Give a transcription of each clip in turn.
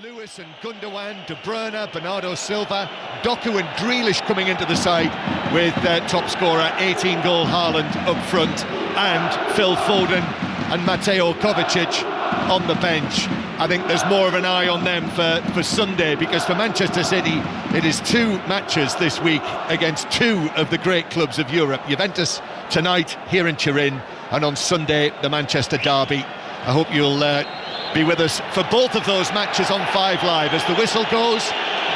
Lewis and Gundogan, De Bruyne, Bernardo Silva, Doku and Grealish coming into the side with top scorer 18-goal Haaland up front, and Phil Foden and Mateo Kovacic on the bench. I think there's more of an eye on them for Sunday, because for Manchester City it is two matches this week against two of the great clubs of Europe. Juventus tonight here in Turin, and on Sunday the Manchester derby. I hope you'll be with us for both of those matches on 5 Live as the whistle goes.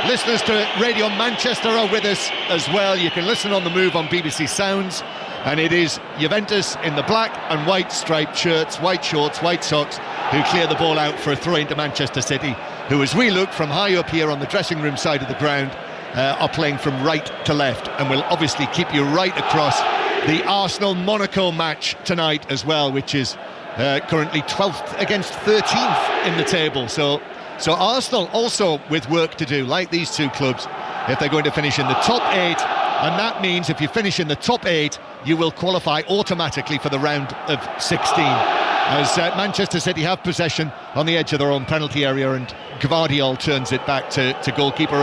Listeners to Radio Manchester are with us as well. You can listen on the move on BBC Sounds, and it is Juventus in the black and white striped shirts, white shorts, white socks, who clear the ball out for a throw into Manchester City, who, as we look from high up here on the dressing room side of the ground, are playing from right to left, and will obviously keep you right across the Arsenal-Monaco match tonight as well, which is currently 12th against 13th in the table. So Arsenal also with work to do, like these two clubs, if they're going to finish in the top 8, and that means if you finish in the top 8, you will qualify automatically for the round of 16. As Manchester City have possession on the edge of their own penalty area, and Gvardiol turns it back to goalkeeper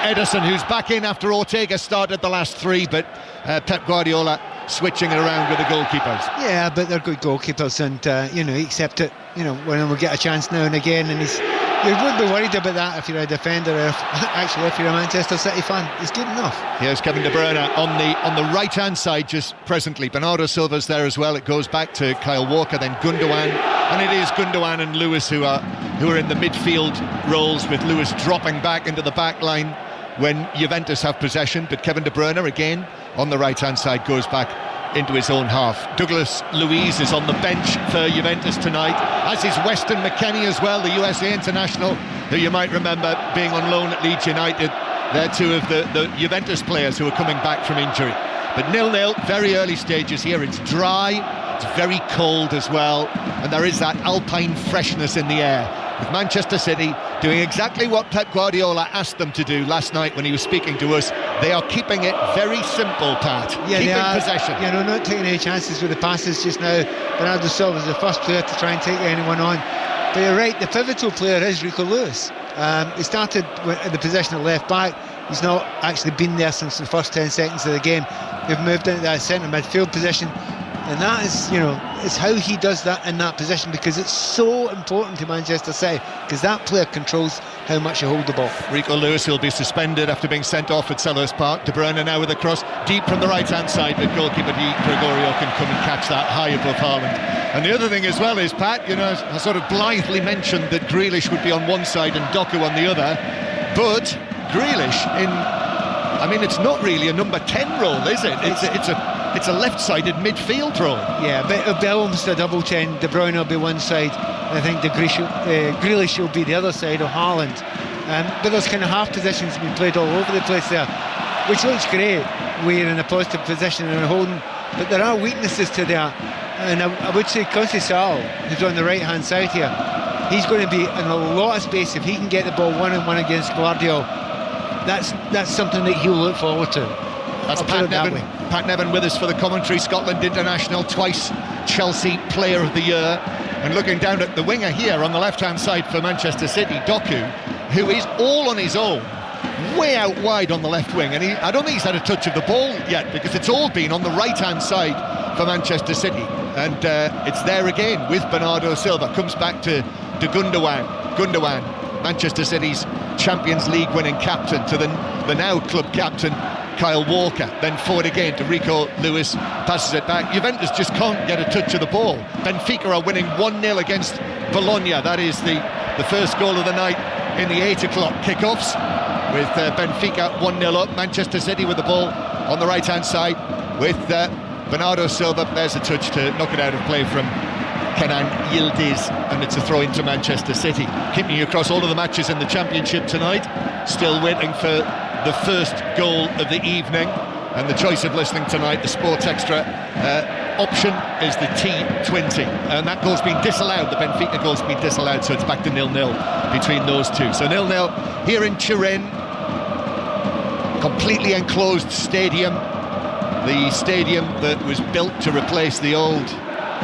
Ederson, who's back in after Ortega started the last 3, but Pep Guardiola switching it around with the goalkeepers. Yeah, but they're good goalkeepers, and you accept it. When we get a chance now and again, and you wouldn't be worried about that if you're a defender, or if you're a Manchester City fan. It's good enough. Here's Kevin De Bruyne on the right-hand side just presently. Bernardo Silva's there as well. It goes back to Kyle Walker, then Gundogan, and it is Gundogan and Lewis who are in the midfield roles, with Lewis dropping back into the back line when Juventus have possession. But Kevin De Bruyne again on the right-hand side goes back into his own half. Douglas Luiz is on the bench for Juventus tonight, as is Weston McKennie as well, the USA international, who you might remember being on loan at Leeds United. They're two of the Juventus players who are coming back from injury. But 0-0, very early stages here. It's dry, it's very cold as well, and there is that alpine freshness in the air, with Manchester City doing exactly what Pep Guardiola asked them to do last night when he was speaking to us. They are keeping it very simple, Pat. Yeah, keeping possession. Not taking any chances with the passes just now. Bernardo Silva was the first player to try and take anyone on. But you're right, the pivotal player is Rico Lewis. He started in the position of left back. He's not actually been there since the first 10 seconds of the game. They've moved into that centre midfield position, and that is, it's how he does that in that position, because it's so important to Manchester City, because that player controls how much you hold the ball. Rico Lewis will be suspended after being sent off at Selhurst Park. De Bruyne now with a cross deep from the right-hand side, but goalkeeper Di Gregorio can come and catch that high above Haaland. And the other thing as well is, Pat, I sort of blithely mentioned that Grealish would be on one side and Doku on the other, but Grealish it's not really a number 10 role, is it? It's a left-sided midfield role. Yeah, but it'll be almost a double 10. De Bruyne will be one side, and I think Grealish will be the other side of Haaland. But those kind of half positions being played all over the place there, which looks great. We're in a positive position and holding, but there are weaknesses to that. And I would say Conceição, who's on the right-hand side here, he's going to be in a lot of space. If he can get the ball one-on-one against Gvardiol, that's something that he'll look forward to. That's Pat Nevin with us for the commentary. Scotland international, twice Chelsea Player of the Year. And looking down at the winger here on the left-hand side for Manchester City, Doku, who is all on his own, way out wide on the left wing. And I don't think he's had a touch of the ball yet, because it's all been on the right-hand side for Manchester City. And it's there again with Bernardo Silva. Comes back to Gundogan, Manchester City's Champions League winning captain, to the now club captain Kyle Walker, then forward again to Rico Lewis, passes it back. Juventus just can't get a touch of the ball. Benfica are winning 1-0 against Bologna. That is the first goal of the night in the 8 o'clock kickoffs, with Benfica 1-0 up. Manchester City with the ball on the right-hand side with Bernardo Silva. There's a touch to knock it out of play from Kenan Yildiz, and it's a throw into Manchester City. Keeping you across all of the matches in the Championship tonight, still waiting for the first goal of the evening, and the choice of listening tonight, the Sports Extra option, is the T20, and that goal's been disallowed. The Benfica goal's been disallowed, so it's back to 0-0 between those two. So 0-0 here in Turin, completely enclosed stadium, the stadium that was built to replace the old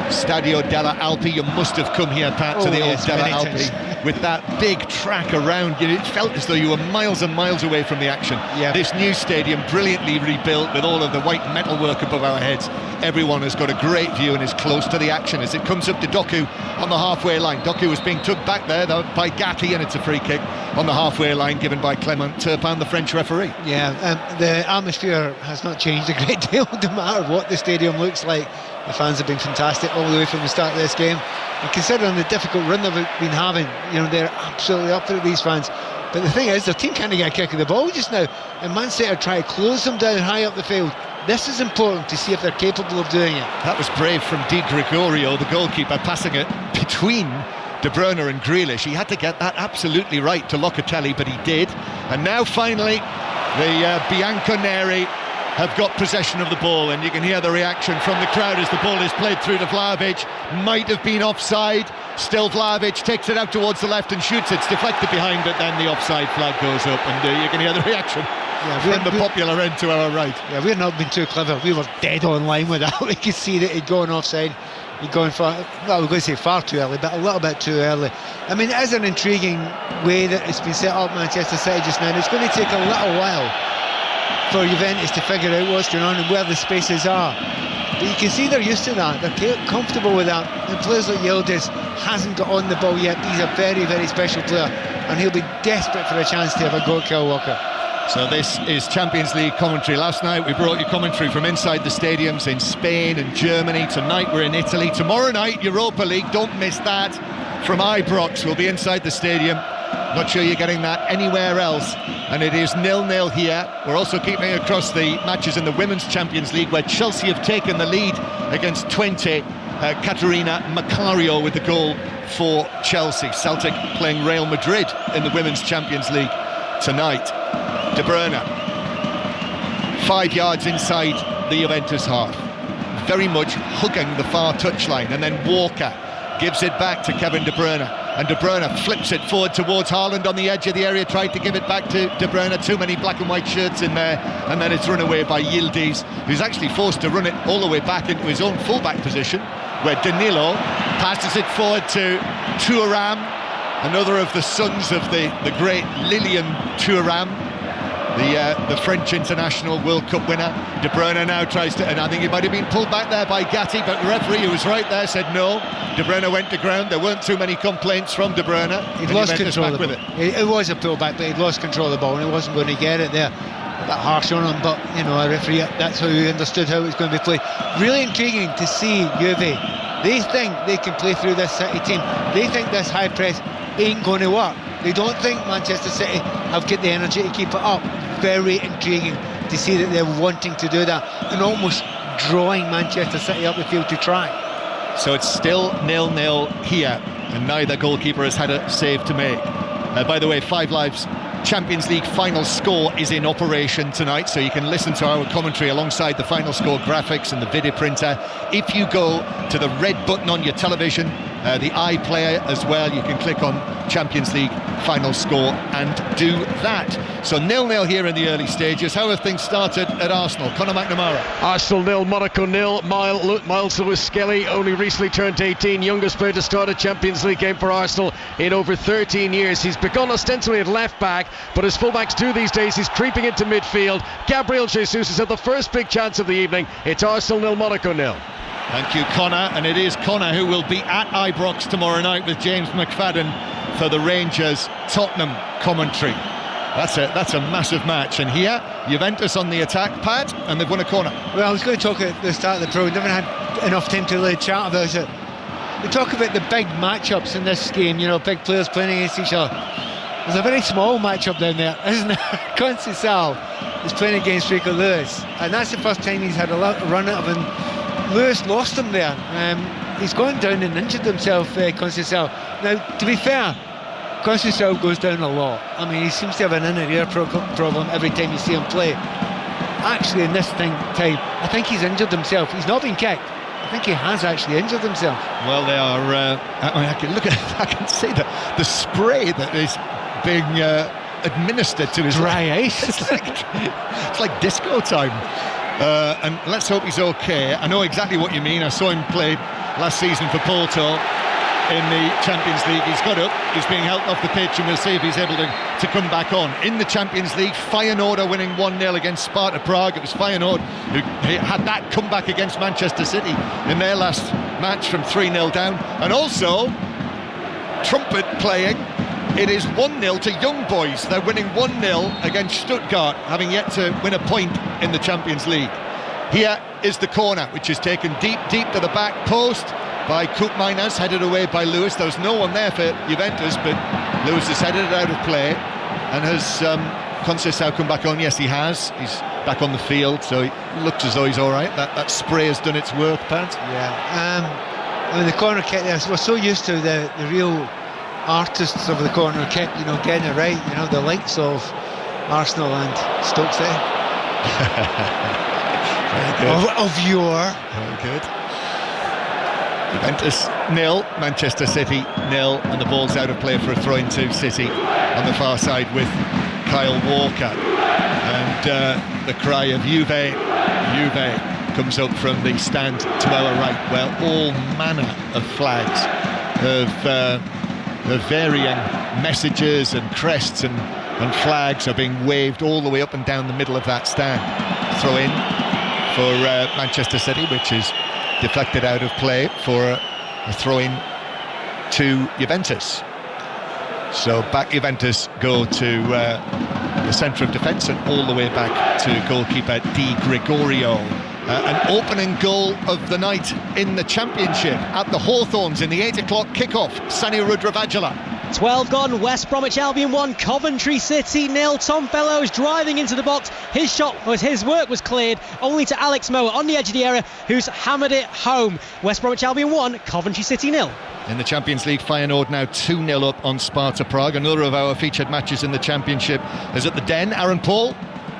Stadio della Alpi. You must have come here, Pat, to the old Della Alpi. with that big track around you. It felt as though you were miles and miles away from the action. Yeah. This new stadium, brilliantly rebuilt with all of the white metalwork above our heads. Everyone has got a great view and is close to the action as it comes up to Doku on the halfway line. Doku was being took back there by Gatti, and it's a free kick on the halfway line given by Clement Turpin, the French referee. Yeah, the atmosphere has not changed a great deal, no matter what the stadium looks like. The fans have been fantastic all the way from the start of this game. And considering the difficult run they've been having, they're absolutely up for it, these fans. But the thing is, their team can't get a kick of the ball just now. And Man City are trying to close them down high up the field. This is important to see if they're capable of doing it. That was brave from Di Gregorio, the goalkeeper, passing it between De Bruyne and Grealish. He had to get that absolutely right to Locatelli, but he did. And now finally, the Bianconeri have got possession of the ball, and you can hear the reaction from the crowd as the ball is played through to Vlahovic. Might have been offside. Still Vlahovic takes it out towards the left and shoots. It's deflected behind, but then the offside flag goes up, and you can hear the reaction from the popular end to our right. Yeah, we've not been too clever. We were dead on line with that. We could see that he'd gone offside. He'd gone far, well, we're going to say far too early, but a little bit too early. I mean, it is an intriguing way that it's been set up, Manchester City, just now. And it's going to take a little while for Juventus to figure out what's going on and where the spaces are. But you can see they're used to that. They're comfortable with that. And players like Yildiz hasn't got on the ball yet. He's a very, very special player, and he'll be desperate for a chance to have a go at Kyle Walker. So this is Champions League commentary. Last night we brought you commentary from inside the stadiums in Spain and Germany. Tonight we're in Italy. Tomorrow night, Europa League, don't miss that. From Ibrox, we'll be inside the stadium. Not sure you're getting that anywhere else. And it is 0-0 here. We're also keeping across the matches in the Women's Champions League, where Chelsea have taken the lead against 20. Caterina Macario with the goal for Chelsea. Celtic playing Real Madrid in the Women's Champions League tonight. De Bruyne, 5 yards inside the Juventus half, very much hugging the far touchline, and then Walker gives it back to Kevin De Bruyne, and De Bruyne flips it forward towards Haaland on the edge of the area, tried to give it back to De Bruyne. Too many black and white shirts in there, and then it's run away by Yildiz, who's actually forced to run it all the way back into his own fullback position, where Danilo passes it forward to Thuram, another of the sons of the great Lilian Thuram, the French international World Cup winner. De Bruyne now tries to, and I think he might have been pulled back there by Gatti, but the referee, who was right there, said no. De Bruyne went to ground. There weren't too many complaints from De Bruyne. He'd lost control of it. It was a pullback, but he'd lost control of the ball and he wasn't going to get it there. A bit harsh on him, but a referee, that's how he understood how it was going to be played. Really intriguing to see Juve. They think they can play through this City team. They think this high press ain't going to work. They don't think Manchester City have got the energy to keep it up. Very intriguing to see that they're wanting to do that and almost drawing Manchester City up the field to try. So it's still 0-0 here, and neither goalkeeper has had a save to make. By the way, Five Live's Champions League final score is in operation tonight, so you can listen to our commentary alongside the final score graphics and the video printer. If you go to the red button on your television, the iPlayer as well, you can click on Champions League final score and do that. So 0-0 here in the early stages. How have things started at Arsenal? Conor McNamara. Arsenal 0, Monaco 0. Miles Lewis-Skelly only recently turned 18, youngest player to start a Champions League game for Arsenal in over 13 years. He's begun ostensibly at left back, but as fullbacks do these days, he's creeping into midfield. Gabriel Jesus has had the first big chance of the evening. It's Arsenal 0, Monaco 0. Thank you, Conor. And it is Conor who will be at Ibrox tomorrow night with James McFadden for the Rangers Tottenham commentary. That's a massive match. And here, Juventus on the attack, Pat, and they've won a corner. Well, I was going to talk at the start of the programme. Never had enough time to really chat about it. We talk about the big matchups in this game, big players playing against each other. There's a very small matchup down there, isn't it? Conceição is playing against Rico Lewis, and that's the first time he's had a run at him, and Lewis lost him there. He's gone down and injured himself, Conceição. Now, to be fair, Conceição goes down a lot. I mean, he seems to have an inner ear problem every time you see him play. Actually, in this time, I think he's injured himself. He's not been kicked. I think he has actually injured himself. Well, they are. I can see the spray that is being administered to his dry ice. It's like disco time. And let's hope he's okay. I know exactly what you mean. I saw him play last season for Porto. in the Champions League. He's got up, he's being helped off the pitch, and we'll see if he's able to come back on. In the Champions League, Feyenoord are winning 1-0 against Sparta Prague. It was Feyenoord who had that comeback against Manchester City in their last match from 3-0 down. And also, trumpet playing, it is 1-0 to Young Boys. They're winning 1-0 against Stuttgart, having yet to win a point in the Champions League. Here is the corner, which is taken deep to the back post by Koopmeiners, headed away by Lewis. There was no one there for Juventus, but Lewis has headed it out of play. And has Conceição come back on? Yes, he has. He's back on the field, so he looks as though he's all right. That spray has done its work, Pat. Yeah. I mean, the corner kick there, we're so used to the real artists of the corner kick, getting it right, the likes of Arsenal and Stoke City. of yore. Very good. Juventus 0, Manchester City 0, and the ball's out of play for a throw-in to City on the far side with Kyle Walker. And the cry of Juve comes up from the stand to our right, where all manner of flags of varying messages and crests and flags are being waved all the way up and down the middle of that stand. Throw in for Manchester City, which is deflected out of play for a throw-in to Juventus. So back Juventus go to the centre of defence and all the way back to goalkeeper Di Gregorio. An opening goal of the night in the Championship at the Hawthorns in the 8 o'clock kickoff. Sani Rudravajala. 12 gone, West Bromwich Albion 1, Coventry City 0. Tom Fellows driving into the box. His work was cleared, only to Alex Mower on the edge of the area, who's hammered it home. West Bromwich Albion 1, Coventry City 0. In the Champions League, Feyenoord now 2-0 up on Sparta Prague. Another of our featured matches in the Championship is at the Den. Aaron Paul.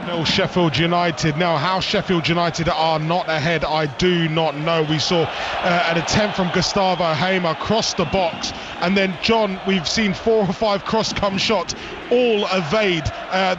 No, Sheffield United. Now, how Sheffield United are not ahead, I do not know. We saw an attempt from Gustavo Hamer across the box, and then, John, we've seen 4 or 5 cross-come shots, all evade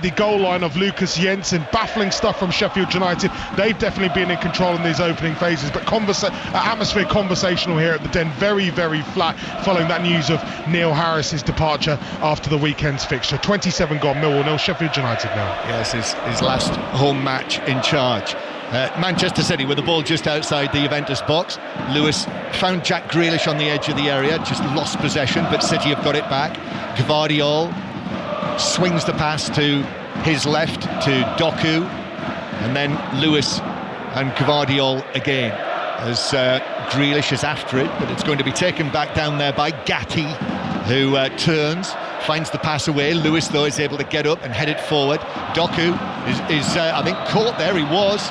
the goal line of Lucas Jensen. Baffling stuff from Sheffield United. They've definitely been in control in these opening phases, but atmosphere conversational here at the Den, very, very flat, following that news of Neil Harris's departure after the weekend's fixture. 27 gone, Millwall 0, Sheffield United now. Yes, his last home match in charge. Manchester City with the ball just outside the Juventus box. Lewis found Jack Grealish on the edge of the area, just lost possession, but City have got it back. Gvardiol swings the pass to his left to Doku, and then Lewis and Gvardiol again as Grealish is after it, but it's going to be taken back down there by Gatti, who turns, finds the pass away. Lewis, though, is able to get up and head it forward. Doku is I think, caught there. He was.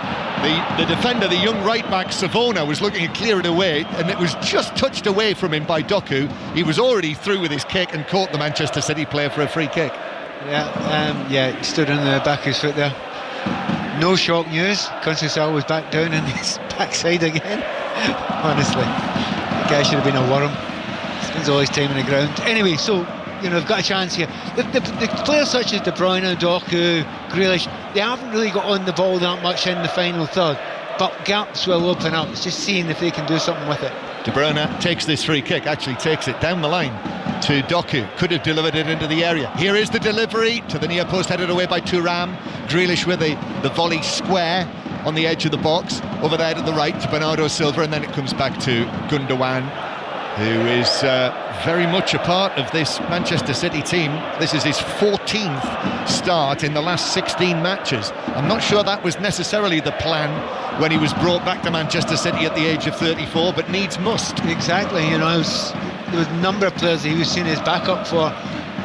The defender, the young right-back, Savona, was looking to clear it away, and it was just touched away from him by Doku. He was already through with his kick and caught the Manchester City player for a free kick. He stood on the back of his foot there. No shock news. Conceição was back down on his backside again. Honestly, the guy should have been a worm. Spends all his time on the ground. Anyway, so they've got a chance here. The players such as De Bruyne, Doku, Grealish, they haven't really got on the ball that much in the final third, but gaps will open up. It's just seeing if they can do something with it. De Bruyne takes this free kick, actually takes it down the line to Doku. Could have delivered it into the area. Here is the delivery to the near post, headed away by Thuram. Grealish with the volley square on the edge of the box, over there to the right to Bernardo Silva, and then it comes back to Gundogan, who is very much a part of this Manchester City team. This is his 14th start in the last 16 matches. I'm not sure that was necessarily the plan when he was brought back to Manchester City at the age of 34, but needs must. Exactly, there was a number of players that he was seen as backup for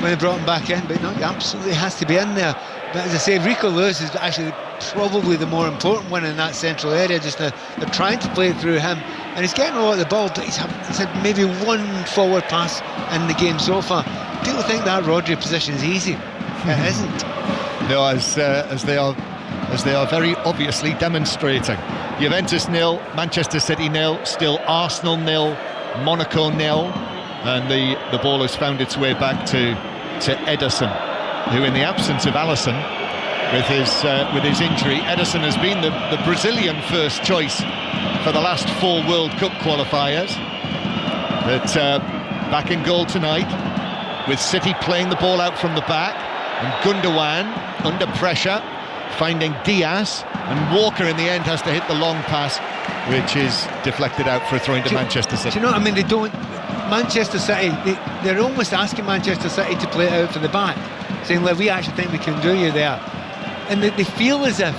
when they brought him back in, but he absolutely has to be in there. But as I say, Rico Lewis is actually probably the more important one in that central area just now. They're trying to play through him, and he's getting a lot of the ball, but he's had maybe one forward pass in the game so far. People think that Rodri position is easy. It isn't. No, as they are very obviously demonstrating. Juventus 0, Manchester City 0, still Arsenal 0, Monaco 0, and the ball has found its way back to Ederson, who, in the absence of Alisson with his injury, Ederson has been the Brazilian first choice for the last 4 World Cup qualifiers. But back in goal tonight, with City playing the ball out from the back, and Gundogan under pressure, finding Diaz, and Walker in the end has to hit the long pass, which is deflected out for a throw into Manchester City. Do you know what I mean? They don't. Manchester City, they're almost asking Manchester City to play it out for the back, saying, "Well, we actually think we can do you there," and they feel as if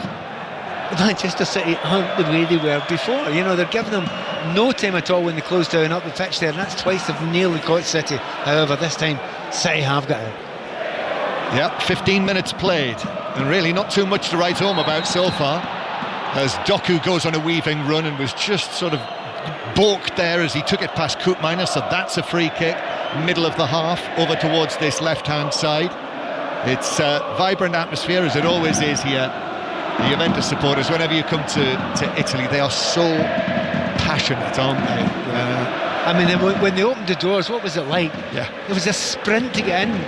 Manchester City aren't the way they were before. You know, they're giving them no time at all when they close down up the pitch there, and that's twice they've nearly caught City. However, this time City have got it. Yep, 15 minutes played, and really not too much to write home about so far, as Doku goes on a weaving run and was just sort of balked there as he took it past Koopmeiners, so that's a free kick, middle of the half, over towards this left-hand side. It's a vibrant atmosphere, as it always is here. The Juventus supporters, whenever you come to Italy, they are so passionate, aren't they? I mean, when they opened the doors, what was it like? Yeah. It was a sprint to get in.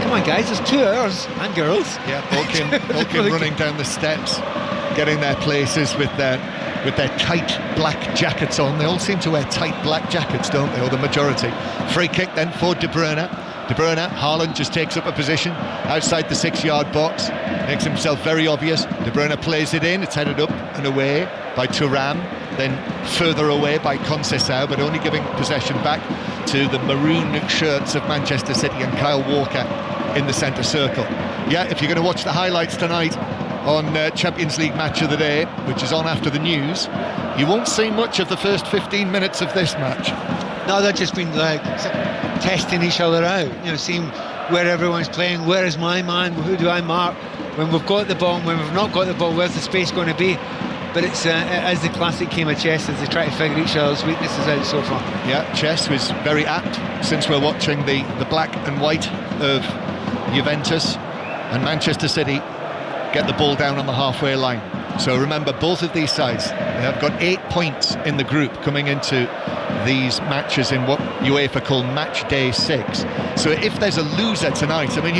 Come on, guys, there's 2 hours, and girls. Yeah, all came running down the steps, getting their places with their tight black jackets on. They all seem to wear tight black jackets, don't they, or the majority. Free kick then for De Bruyne. De Bruyne, Haaland just takes up a position outside the 6-yard box, makes himself very obvious. De Bruyne plays it in, it's headed up and away by Thuram, then further away by Conceição, but only giving possession back to the maroon shirts of Manchester City and Kyle Walker in the centre circle. Yeah, if you're going to watch the highlights tonight on Champions League Match of the Day, which is on after the news, you won't see much of the first 15 minutes of this match. No, they've just been like testing each other out, you know, seeing where everyone's playing, where is my man, who do I mark, when we've got the ball, when we've not got the ball, where's the space going to be. But it's as the classic game of chess, as they try to figure each other's weaknesses out so far. Yeah, chess was very apt, since we're watching the black and white of Juventus, and Manchester City get the ball down on the halfway line. So remember, both of these sides, they have got 8 points in the group coming into these matches in what UEFA call match day 6. So if there's a loser tonight, I mean,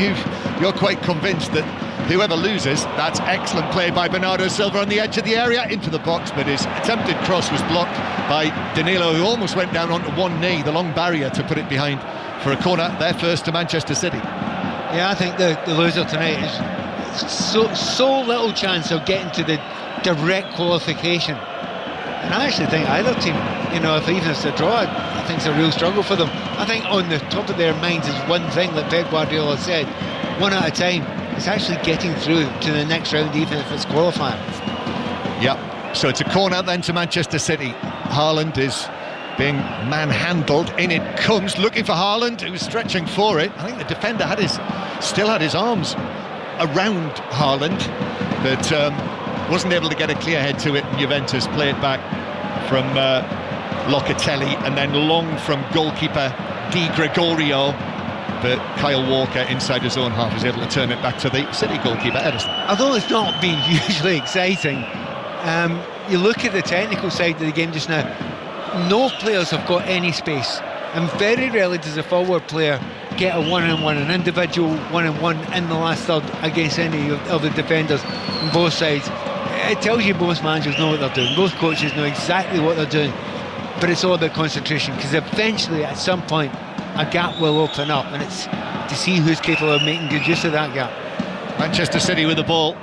you're quite convinced that whoever loses, that's excellent play by Bernardo Silva on the edge of the area into the box, but his attempted cross was blocked by Danilo, who almost went down onto one knee, the long barrier to put it behind for a corner. They're first to Manchester City. Yeah, I think the loser tonight is so little chance of getting to the direct qualification. And I actually think either team, you know, even if it's a draw, I think it's a real struggle for them. I think on the top of their minds is one thing that Pep Guardiola said, one at a time. It's actually getting through to the next round, even if it's qualifying. Yep, so it's a corner then to Manchester City. Haaland is being manhandled, in it comes, looking for Haaland, who was stretching for it. I think the defender still had his arms around Haaland, but wasn't able to get a clear head to it, and Juventus play it back from Locatelli, and then long from goalkeeper Di Gregorio, but Kyle Walker inside his own half is able to turn it back to the City goalkeeper Ederson. Although it's not been hugely exciting, you look at the technical side of the game just now, no players have got any space, and very rarely does a forward player get a one-on-one, an individual one-on-one in the last third against any of the defenders on both sides. It tells you both managers know what they're doing, both coaches know exactly what they're doing, but it's all about concentration, because eventually at some point a gap will open up, and it's to see who's capable of making good use of that gap. Manchester City with the ball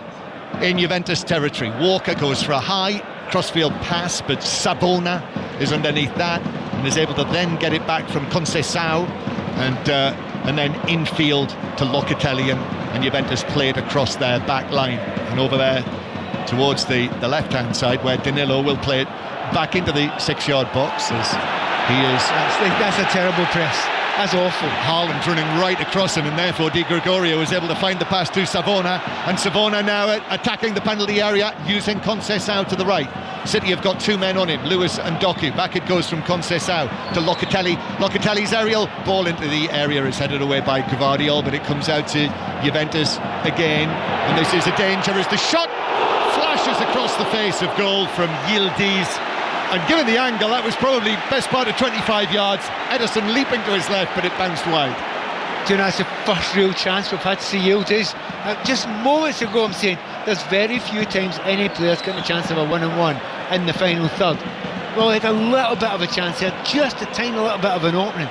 in Juventus territory. Walker goes for a high crossfield pass, but Sabona is underneath that and is able to then get it back from Conceição, and then infield to Locatelli, and Juventus played across their back line and over there towards the left-hand side, where Danilo will play it back into the 6-yard box, as he is. That's a terrible press. That's awful. Haaland running right across him, and therefore Di Gregorio was able to find the pass to Savona, and Savona now attacking the penalty area using Conceição to the right. City have got 2 men on him, Lewis and Doku. Back it goes from Conceição to Locatelli. Locatelli's aerial ball into the area is headed away by Gvardiol, but it comes out to Juventus again, and this is a danger as the shot flashes across the face of goal from Yildiz. And given the angle, that was probably best part of 25 yards. Ederson leaping to his left, but it bounced wide. Do you know, that's the first real chance we've had to see Yildiz. Just moments ago, I'm saying there's very few times any player's got a chance of a one-on-one in the final third. Well, he had a little bit of a chance here, just a tiny little bit of an opening.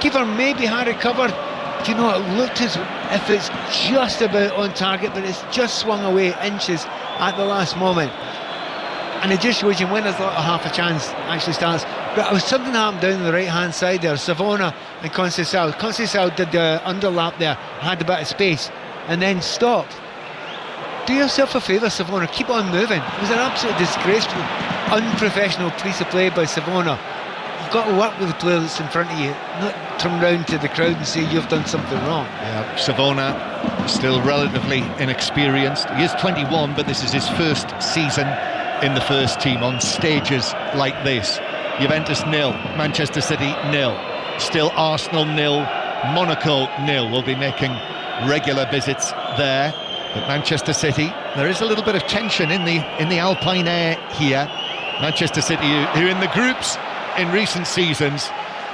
Keeper maybe had it covered. You know, it looked as if it's just about on target, but it's just swung away inches at the last moment. And it just shows you when there's half a chance actually starts. But it was something happened down the right hand side there. Savona and Conceição. Conceição did the underlap there, had a bit of space, and then stopped. Do yourself a favour, Savona, keep on moving. It was an absolutely disgraceful, unprofessional piece of play by Savona. You've got to work with the player that's in front of you, not turn round to the crowd and say you've done something wrong. Yeah, Savona, still relatively inexperienced. He is 21, but this is his first season in the first team on stages like this. Juventus 0, Manchester City 0, still Arsenal 0, Monaco 0. Will be making regular visits there. But Manchester City, there is a little bit of tension in the Alpine air here. Manchester City, who in the groups in recent seasons,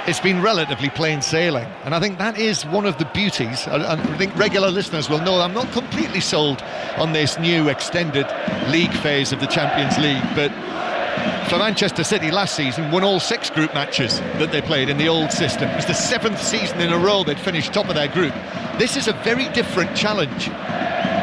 it's been relatively plain sailing, and I think that is one of the beauties. I think regular listeners will know I'm not completely sold on this new extended league phase of the Champions League, but for Manchester City last season won all 6 group matches that they played in the old system. It was the 7th season in a row they'd finished top of their group. This is a very different challenge.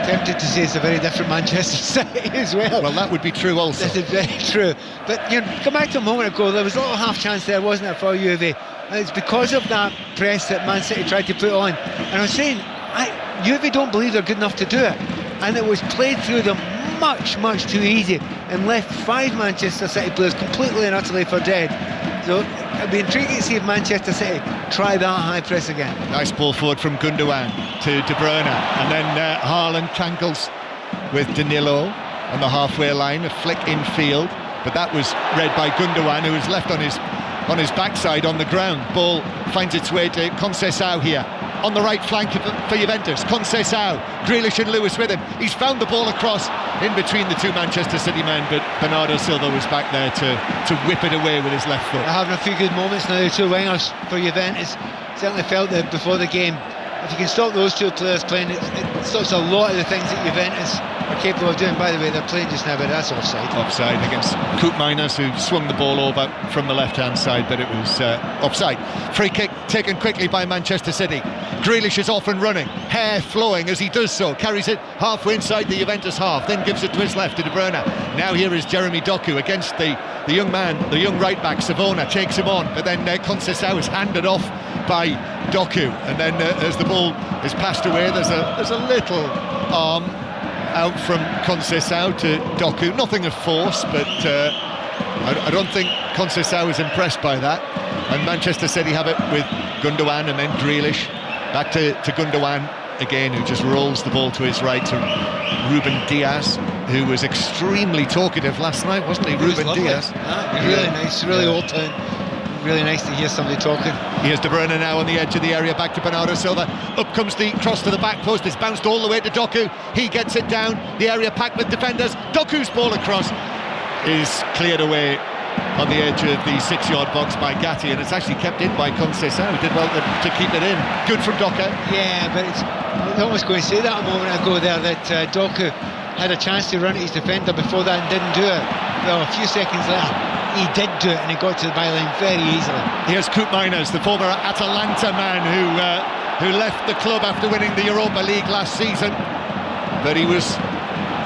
Tempted to say it's a very different Manchester City as well. Well, that would be true also. This is very true. But you know, come back to a moment ago, there was a little half chance there, wasn't it, for Juve? And it's because of that press that Man City tried to put on. And I was saying, Juve don't believe they're good enough to do it. And it was played through them much, much too easy and left 5 Manchester City players completely and utterly for dead. So it'll be intriguing to see if Manchester City try that high press again. Nice ball forward from Gundogan to De Bruyne, and then Haaland tangles with Danilo on the halfway line, a flick infield, but that was read by Gundogan, who was left on his backside on the ground. Ball finds its way to Conceição here on the right flank for Juventus. Conceição, Grealish and Lewis with him. He's found the ball across in between the 2 Manchester City men, but Bernardo Silva was back there to whip it away with his left foot. They're having a few good moments now, the 2 wingers for Juventus. Certainly felt that before the game. If you can stop those 2 players playing, it stops a lot of the things that Juventus are capable of doing. By the way, they're playing just now, but that's offside. Offside against Koopmeiners, who swung the ball over from the left-hand side, but it was offside. Free kick taken quickly by Manchester City. Grealish is off and running, hair flowing as he does so, carries it halfway inside the Juventus half, then gives it to his left to De Bruyne. Now here is Jeremy Doku against the young man, the young right-back. Savona takes him on, but then Conceição is handed off by Doku, and then as the ball is passed away, there's a little arm out from Conceição to Doku. Nothing of force, but I don't think Conceição is impressed by that. And Manchester City have it with Gundogan and then Grealish. Back to Gundogan again, who just rolls the ball to his right to Ruben Diaz, who was extremely talkative last night, wasn't he? Ruben Diaz. Really nice, really old town. Really nice to hear somebody talking. Here's De Bruyne now on the edge of the area, back to Bernardo Silva. Up comes the cross to the back post. It's bounced all the way to Doku. He gets it down. The area packed with defenders. Doku's ball across is cleared away on the edge of the 6-yard box by Gatti, and it's actually kept in by Conceição, who did well to keep it in. Good from Doku. Yeah, but I was going to say that a moment ago there, that Doku had a chance to run at his defender before that and didn't do it. Well, a few seconds later, he did do it, and he got to the byline very easily. Here's Koopmeiners, the former Atalanta man who left the club after winning the Europa League last season, but he was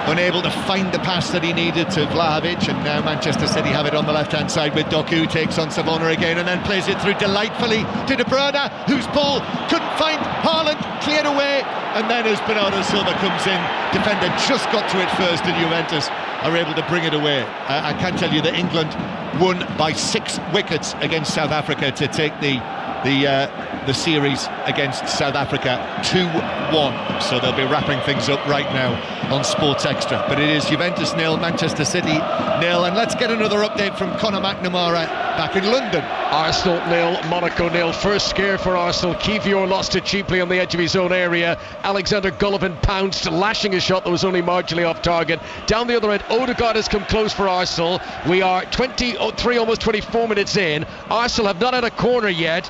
unable to find the pass that he needed to Vlahovic, and now Manchester City have it on the left-hand side with Doku, takes on Savona again and then plays it through delightfully to De Bruyne, whose ball couldn't find Haaland, cleared away, and then as Bernardo Silva comes in, defender just got to it first, and Juventus are able to bring it away. I can tell you that England won by 6 wickets against South Africa to take the series against South Africa 2-1, so they'll be wrapping things up right now on Sports Extra. But it is Juventus 0, Manchester City 0, and let's get another update from Conor McNamara back in London. Arsenal 0, Monaco 0. First scare for Arsenal. Kivior lost it cheaply on the edge of his own area. Alexander Golovin pounced, lashing a shot that was only marginally off target. Down the other end, Odegaard has come close for Arsenal. We are 23, almost 24 minutes in. Arsenal have not had a corner yet.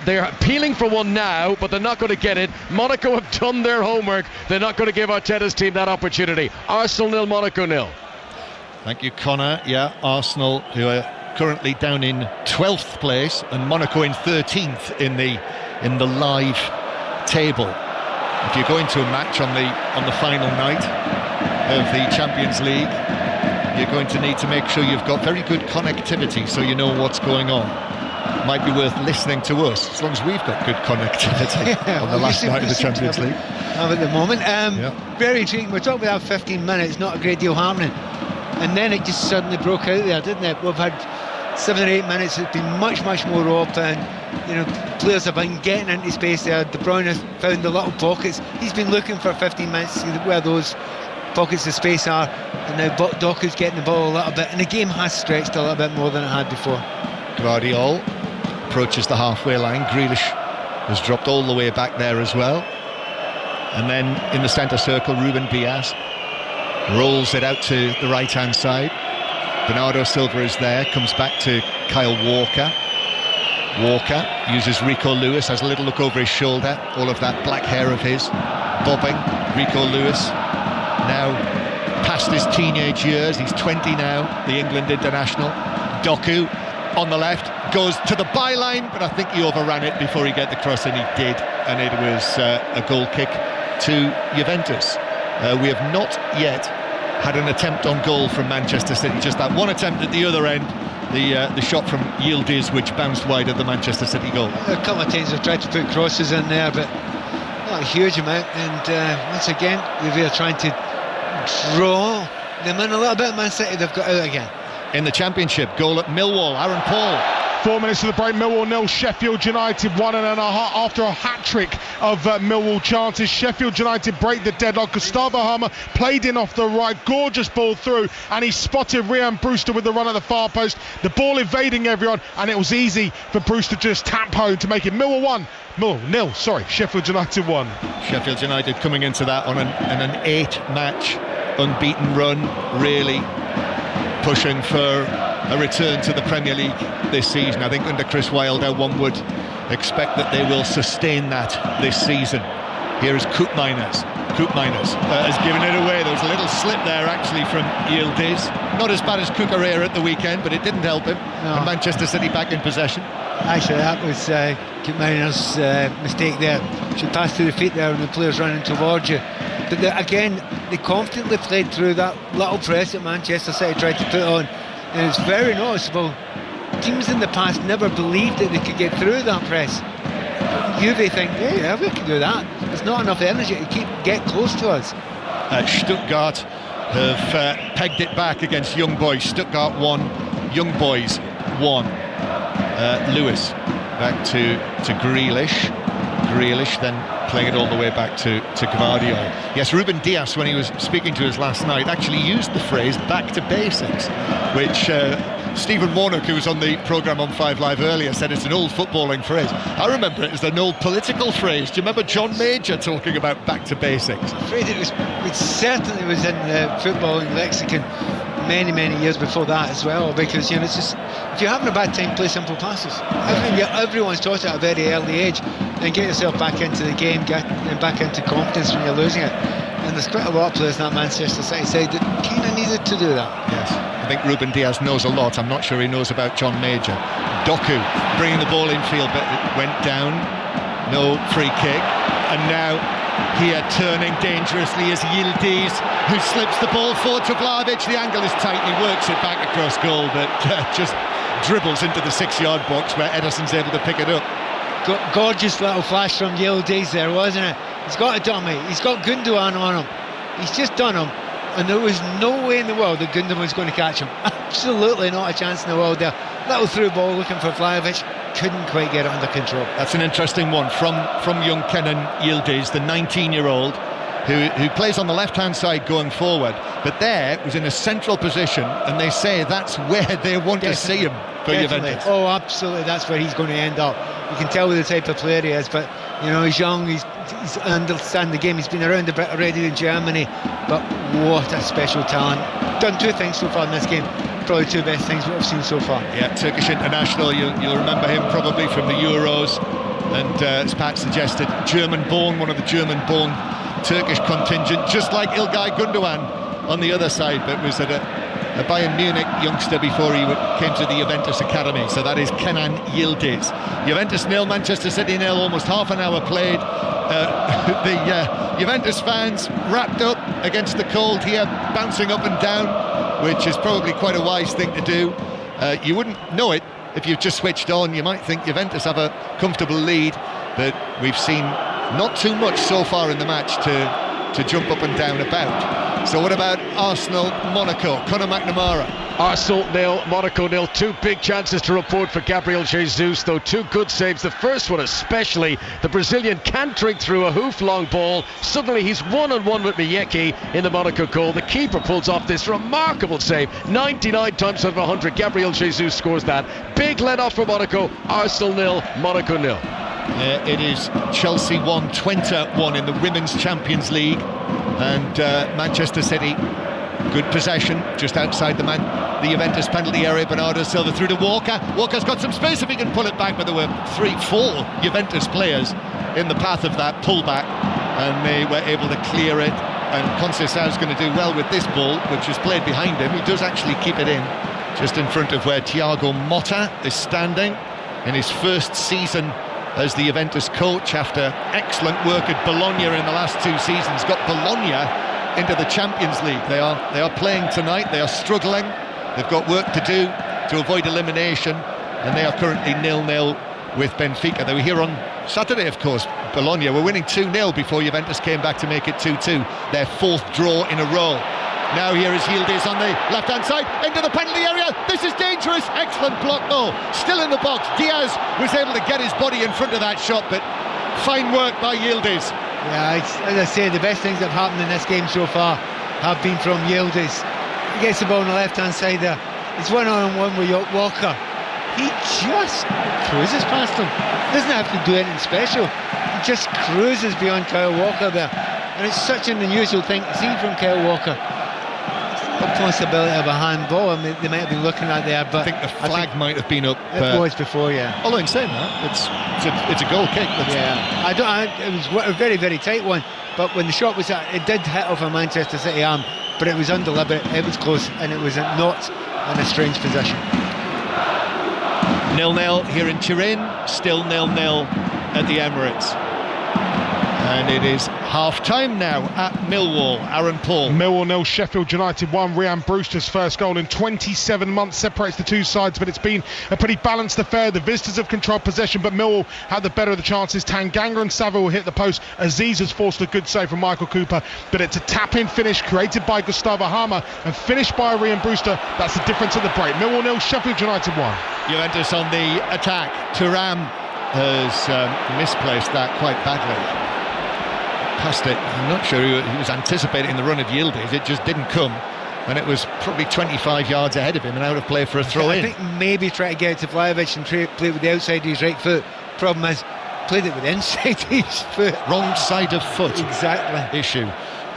They're appealing for one now, but they're not going to get it. Monaco have done their homework. They're not going to give Arteta's team that opportunity. Arsenal 0, Monaco 0. Thank you, Conor. Yeah, Arsenal, who are currently down in 12th place, and Monaco in 13th in the live table. If you're going to a match on the final night of the Champions League, you're going to need to make sure you've got very good connectivity so you know what's going on. Might be worth listening to us, as long as we've got good connectivity on the last night of the Champions League. At the moment, very intriguing. We're talking about 15 minutes, not a great deal happening, and then it just suddenly broke out there, didn't it? We've had 7 or 8 minutes. It's been much more open. Players have been getting into space there. De Bruyne has found the little pockets. He's been looking for 15 minutes to see where those pockets of space are, and now Doku's getting the ball a little bit, and the game has stretched a little bit more than it had before. Guardiola approaches the halfway line. Grealish has dropped all the way back there as well, and then in the centre circle, Ruben Dias rolls it out to the right hand side. Bernardo Silva is there, comes back to Kyle Walker. Walker uses Rico Lewis, has a little look over his shoulder, all of that black hair of his bobbing. Rico Lewis, now past his teenage years, he's 20 now, the England international. Doku on the left, goes to the byline, but I think he overran it before he got the cross, and he did, and it was a goal kick to Juventus. We have not yet had an attempt on goal from Manchester City, just that one attempt at the other end, the shot from Yildiz, which bounced wide of the Manchester City goal. A couple of times they've tried to put crosses in there, but not a huge amount, and once again they're trying to draw them in a little bit. Man City, they've got out again. In the Championship, goal at Millwall, Aaron Paul. 4 minutes to the break, Millwall 0, Sheffield United 1.5 after a hat-trick of Millwall chances. Sheffield United break the deadlock. Gustavo Hammer played in off the right, gorgeous ball through, and he spotted Ryan Brewster with the run at the far post. The ball evading everyone, and it was easy for Brewster to just tap home to make it Millwall 0, Sheffield United 1. Sheffield United coming into that on an 8-match unbeaten run, really pushing for a return to the Premier League this season. I think under Chris Wilder one would expect that they will sustain that this season. Here is Koopmeiners has given it away. There was a little slip there actually from Yildiz, not as bad as Cucurella at the weekend, but it didn't help him. No. And Manchester City back in possession. Actually that was Koopmeiners' mistake there. Should pass to the feet there and the players running towards you. But again, they confidently played through that little press that Manchester City tried to put on, and it's very noticeable. Teams in the past never believed that they could get through that press. Juve think, yeah, we can do that. There's not enough energy to get close to us. Stuttgart have pegged it back against Young Boys. Stuttgart 1, Young Boys 1. Lewis back to Grealish. Grealish then playing it all the way back to Gvardiol. Yes, Ruben Dias, when he was speaking to us last night, actually used the phrase back to basics, which Stephen Warnock, who was on the programme on 5 Live earlier, said it's an old footballing phrase. I remember it as an old political phrase. Do you remember John Major talking about back to basics? I'm afraid it certainly was in the footballing lexicon many years before that as well, because it's just, if you're having a bad time, play simple passes. Everyone's taught it at a very early age, and get yourself back into the game, get back into confidence when you're losing it. And there's quite a lot of players in that Manchester City side that kind of needed to do that. Yes, I think Ruben Dias knows a lot. I'm not sure he knows about John Major. Doku bringing the ball infield, but it went down. No free kick, and now here turning dangerously is Yildiz, who slips the ball forward to Vlahovic. The angle is tight, he works it back across goal, but just dribbles into the 6-yard box where Ederson's able to pick it up. Gorgeous little flash from Yildiz there, wasn't it? He's got a dummy, he's got Gundogan on him, he's just done him, and there was no way in the world that Gundogan was going to catch him. Absolutely not a chance in the world there. Little through ball looking for Vlahovic, couldn't quite get it under control. That's an interesting one from young Kenan Yildiz, the 19-year-old who plays on the left-hand side going forward, but there was in a central position, and they say that's where they want to see him for Juventus. Oh, absolutely, that's where he's going to end up. You can tell with the type of player he is, but he's young, he's understand the game, he's been around a bit already in Germany, but what a special talent. Done 2 things so far in this game, probably 2 best things we've seen so far. Yeah, Turkish international, you'll remember him probably from the Euros, and as Pat suggested, German-born, one of the German-born Turkish contingent, just like Ilkay Gundogan on the other side, but was at a Bayern Munich youngster before he came to the Juventus academy, so that is Kenan Yildiz. Juventus 0, Manchester City 0, almost half an hour played. The Juventus fans wrapped up against the cold here, bouncing up and down, which is probably quite a wise thing to do. You wouldn't know it if you've just switched on. You might think Juventus have a comfortable lead, but we've seen not too much so far in the match to jump up and down about. So what about Arsenal, Monaco? Conor McNamara. Arsenal 0, Monaco 0. Two big chances to report for Gabriel Jesus, though two good saves. The first one especially, the Brazilian cantering through a hoof-long ball. Suddenly he's one-on-one with Miyeki in the Monaco goal. The keeper pulls off this remarkable save. 99 times out of 100, Gabriel Jesus scores that. Big let-off for Monaco. Arsenal 0, Monaco 0. It is Chelsea 1, Twente 1 in the Women's Champions League, and Manchester City, good possession just outside the Juventus penalty area. Bernardo Silva through to Walker. Walker's got some space if he can pull it back, but there were 3-4 Juventus players in the path of that pullback, and they were able to clear it. And Conceição's going to do well with this ball, which is played behind him. He does actually keep it in, just in front of where Thiago Motta is standing in his first season as the Juventus coach, after excellent work at Bologna in the last 2 seasons. Got Bologna into the Champions League. They are playing tonight. They are struggling. They've got work to do to avoid elimination, and they are currently 0-0 with Benfica. They were here on Saturday, of course. Bologna were winning 2-0 before Juventus came back to make it 2-2, their 4th draw in a row. Now here is Yildiz on the left-hand side, into the penalty area. This is dangerous. Excellent block though. Still in the box. Diaz was able to get his body in front of that shot, but fine work by Yildiz. Yeah, as I say, the best things that have happened in this game so far have been from Yildiz. He gets the ball on the left-hand side there. It's one-on-one with Walker. He just cruises past him. Doesn't have to do anything special. He just cruises beyond Kyle Walker there. And it's such an unusual thing to see from Kyle Walker. A possibility of a handball, I mean, they might have been looking at there, but I think the flag might have been up. It was before, yeah. Although in saying that, it's a goal kick. It was a very, very tight one. But when the shot was at, it did hit off a Manchester City arm, but it was undeliberate. It was close, and it was not in a strange position. 0-0 here in Turin, still 0-0 at the Emirates. And it is half-time now at Millwall. Aaron Paul. Millwall 0, Sheffield United 1. Ryan Brewster's first goal in 27 months separates the two sides, but it's been a pretty balanced affair. The visitors have controlled possession, but Millwall had the better of the chances. Tanganga and Saville hit the post. Aziz has forced a good save from Michael Cooper, but it's a tap-in finish created by Gustavo Hamer and finished by Ryan Brewster. That's the difference at the break. Millwall 0, Sheffield United 1. Juventus on the attack. Thuram has misplaced that quite badly. Past it. I'm not sure he was anticipating the run of Yildiz. It just didn't come, and it was probably 25 yards ahead of him and out of play for a throw-in. I think maybe try to get it to Vlahovic and play with the outside of his right foot. Problem is, played it with the inside of his foot. Wrong side of foot. Exactly. Issue.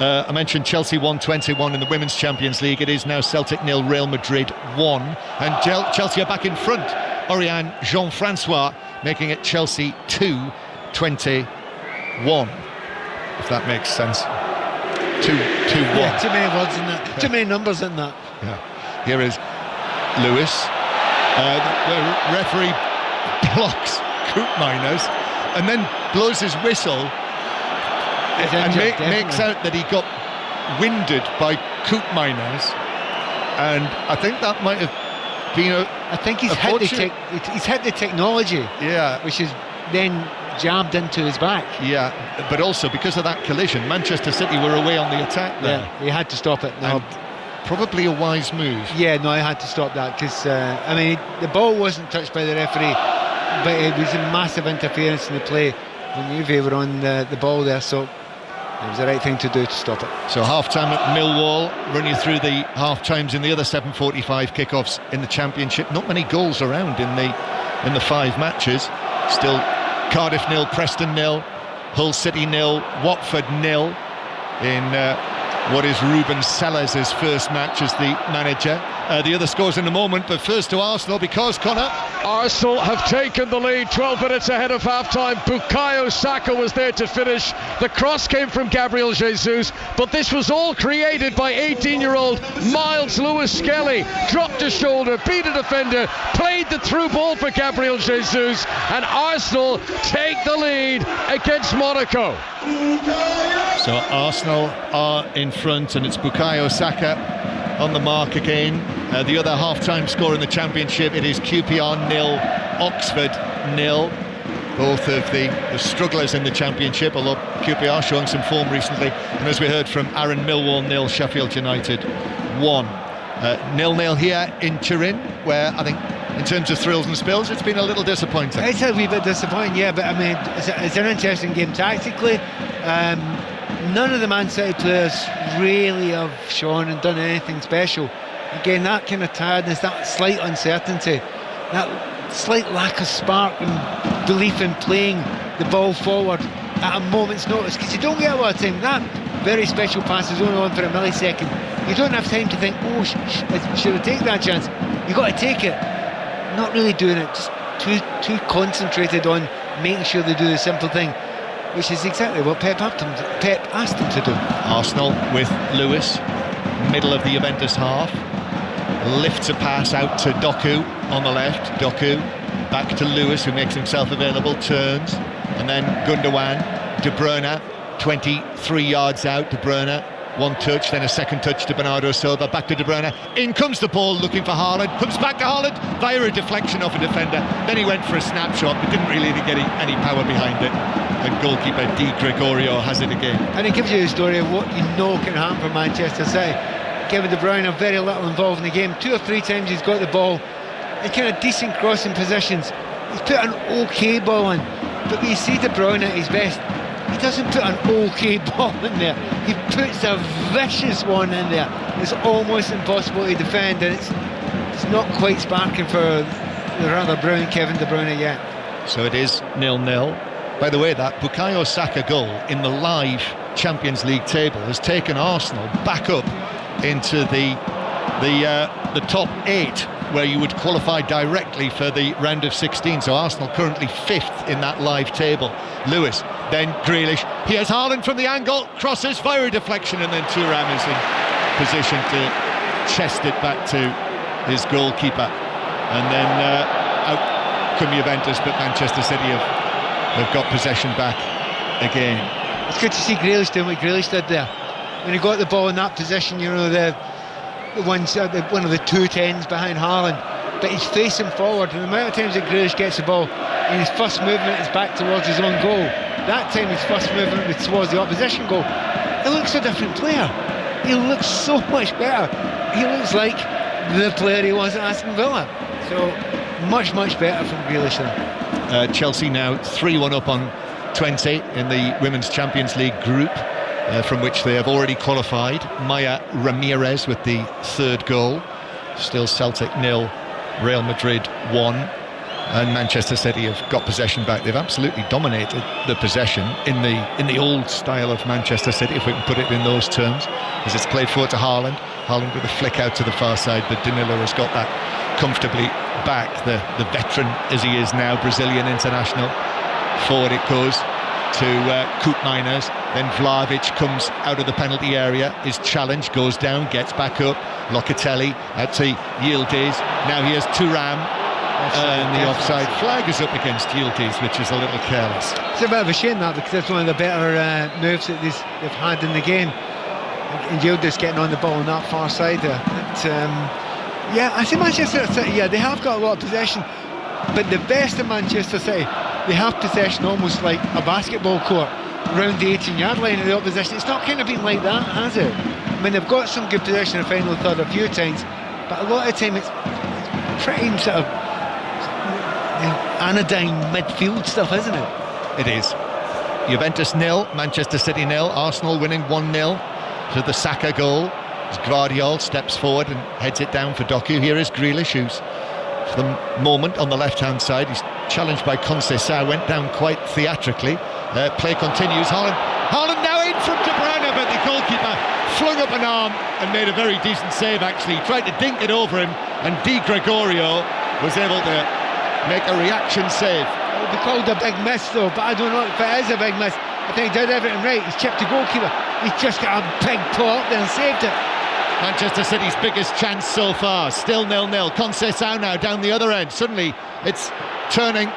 I mentioned Chelsea 1, 21 in the Women's Champions League. It is now Celtic 0, Real Madrid 1, and Chelsea are back in front. Oriane Jean-Francois making it Chelsea 2, 21. If that makes sense. 2-1. Yeah, too many words in that. Too many numbers in that. Yeah. Here is Lewis. The referee blocks Koopmeiners and then blows his whistle and makes out that he got winded by Koopmeiners. And I think that might have been I think he's hit the technology. Yeah. Which is then jabbed into his back. Yeah, but also because of that collision, Manchester City were away on the attack there. Yeah, he had to stop it. No. And probably a wise move. Yeah, no, I had to stop that because, I mean, the ball wasn't touched by the referee, but it was a massive interference in the play when Juve were on the ball there, so it was the right thing to do to stop it. So half-time at Millwall, run you through the half-times in the other 7:45 kickoffs in the Championship. Not many goals around in the 5 matches. Still Cardiff 0, Preston 0, Hull City 0, Watford 0 in what is Ruben Sellers' first match as the manager. the other scores in a moment, but first to Arsenal, because Connor, Arsenal have taken the lead 12 minutes ahead of half-time. Bukayo Saka was there to finish. The cross came from Gabriel Jesus, but this was all created by 18-year-old Miles Lewis-Skelly. Dropped a shoulder, beat a defender, played the through ball for Gabriel Jesus, and Arsenal take the lead against Monaco. so Arsenal are in front, and it's Bukayo Saka on the mark again. The other half-time score in the Championship, it is QPR 0, Oxford 0. Both of the strugglers in the Championship, although QPR showing some form recently. And as we heard from Aaron, Millwall 0, Sheffield United 1. 0-0 here in Turin, where I think in terms of thrills and spills, it's been a little disappointing. It's a wee bit disappointing, yeah, but I mean, it's an interesting game tactically. None of the Man City players really have shown and done anything special. Again, that kind of tiredness, that slight uncertainty, that slight lack of spark and belief in playing the ball forward at a moment's notice, because you don't get a lot of time. That very special pass is only on for a millisecond. You don't have time to think, oh, should I take that chance? You've got to take it. Not really doing it, just too concentrated on making sure they do the simple thing, which is exactly what Pep asked them to do. Arsenal with Lewis, middle of the Juventus half, lifts a pass out to Doku on the left. Doku back to Lewis, who makes himself available, turns, and then Gundogan, De Bruyne, 23 yards out. De Bruyne, one touch, then a second touch to Bernardo Silva, back to De Bruyne, in comes the ball looking for Haaland, comes back to Haaland via a deflection off a defender, then he went for a snapshot but didn't really get any power behind it, and goalkeeper Di Gregorio has it again. And it gives you a story of what you know can happen for Manchester City. Kevin De Bruyne very little involved in the game. 2 or 3 times he's got the ball in kind of decent crossing positions. He's put an okay ball in, but when you see De Bruyne at his best, he doesn't put an okay ball in there. He puts a vicious one in there. It's almost impossible to defend, and it's not quite sparking for the rather brilliant Kevin De Bruyne yet. So it is 0-0. By the way, that Bukayo Saka goal in the live Champions League table has taken Arsenal back up into the top 8, where you would qualify directly for the round of 16. So Arsenal currently 5th in that live table. Lewis, then Grealish. He has Haaland from the angle, crosses, via a deflection, and then Thuram is in position to chest it back to his goalkeeper. And then out come Juventus, but Manchester City have got possession back again. It's good to see Grealish doing what Grealish did there. When he got the ball in that position, you know, one of the 2 10s behind Haaland, but he's facing forward, and the amount of times that Grealish gets the ball and his first movement is back towards his own goal, that time his first movement was towards the opposition goal, he looks a different player. He looks so much better. He looks like the player he was at Aston Villa. So much better from Grealish there. Chelsea now 3-1 up on 20 in the Women's Champions League group, from which they have already qualified. Maya Ramirez with the 3rd goal. Still Celtic 0, Real Madrid 1, and Manchester City have got possession back. They've absolutely dominated the possession in the old style of Manchester City, if we can put it in those terms, as it's played forward to Haaland. Haaland with a flick out to the far side, but Danilo has got that comfortably back. The veteran as he is now, Brazilian international. Forward it goes to Koopmeiners, then Vlahovic comes out of the penalty area, is challenged, goes down, gets back up. Locatelli out to Yildiz, now here's Thuram, and the offside flag is up against Yildiz, which is a little careless. It's a bit of a shame that, because that's one of the better moves that they've had in the game, and Yildiz getting on the ball on that far side there. Yeah, I think Manchester City, yeah, they have got a lot of possession, but the best of Manchester City, they have possession almost like a basketball court around the 18-yard line of the opposition. It's not kind of been like that, has it? I mean, they've got some good possession in the final third a few times, but a lot of the time it's pretty sort of anodyne midfield stuff, isn't it? It is. Juventus 0, Manchester City 0, Arsenal winning 1-0 to the Saka goal. As Guardiola steps forward and heads it down for Doku. Here is Grealish, who's for the moment on the left-hand side. He's challenged by Conceição, went down quite theatrically. Play continues. Haaland now in from De Bruyne, but the goalkeeper flung a up an arm and made a very decent save, actually. He tried to dink it over him, and Di Gregorio was able to make a reaction save. It would be called a big miss though, but I don't know if it is a big miss. I think he did everything right. He's chipped the goalkeeper. He's just got a big pull up there and saved it. Manchester City's biggest chance so far. Still 0-0. Conceição now down the other end. Suddenly it's turning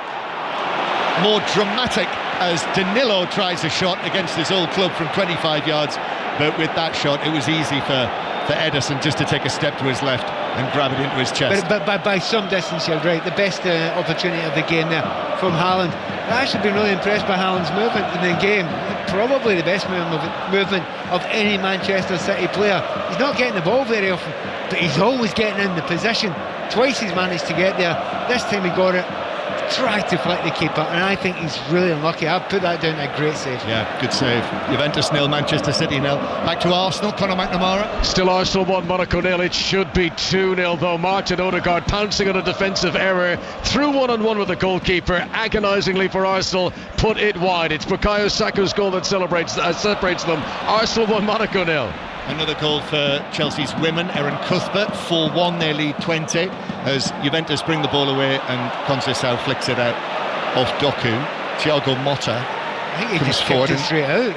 more dramatic as Danilo tries a shot against his old club from 25 yards. But with that shot, it was easy for Ederson just to take a step to his left and grab it into his chest. But by some distance, you're right. The best opportunity of the game there from Haaland. I've actually been really impressed by Haaland's movement in the game. Probably the best movement of any Manchester City player. He's not getting the ball very often, but he's always getting in the position. Twice he's managed to get there. This time he got it, tried to flick the keeper, and I think he's really unlucky. I'd put that down to a great save. Yeah, good save. Juventus 0, Manchester City 0. Back to Arsenal, Conor McNamara. Still Arsenal 1, Monaco 0. It should be 2-0 though. Martin Odegaard pouncing on a defensive error, through 1-on-1 with the goalkeeper, agonisingly for Arsenal, put it wide. It's Bukayo Saka's goal that separates them. Arsenal 1, Monaco 0. Another goal for Chelsea's women, Erin Cuthbert, 4-1, they lead 20 as Juventus bring the ball away and Conceição flicks it out off Doku. Thiago Motta I think he just kicked it straight out.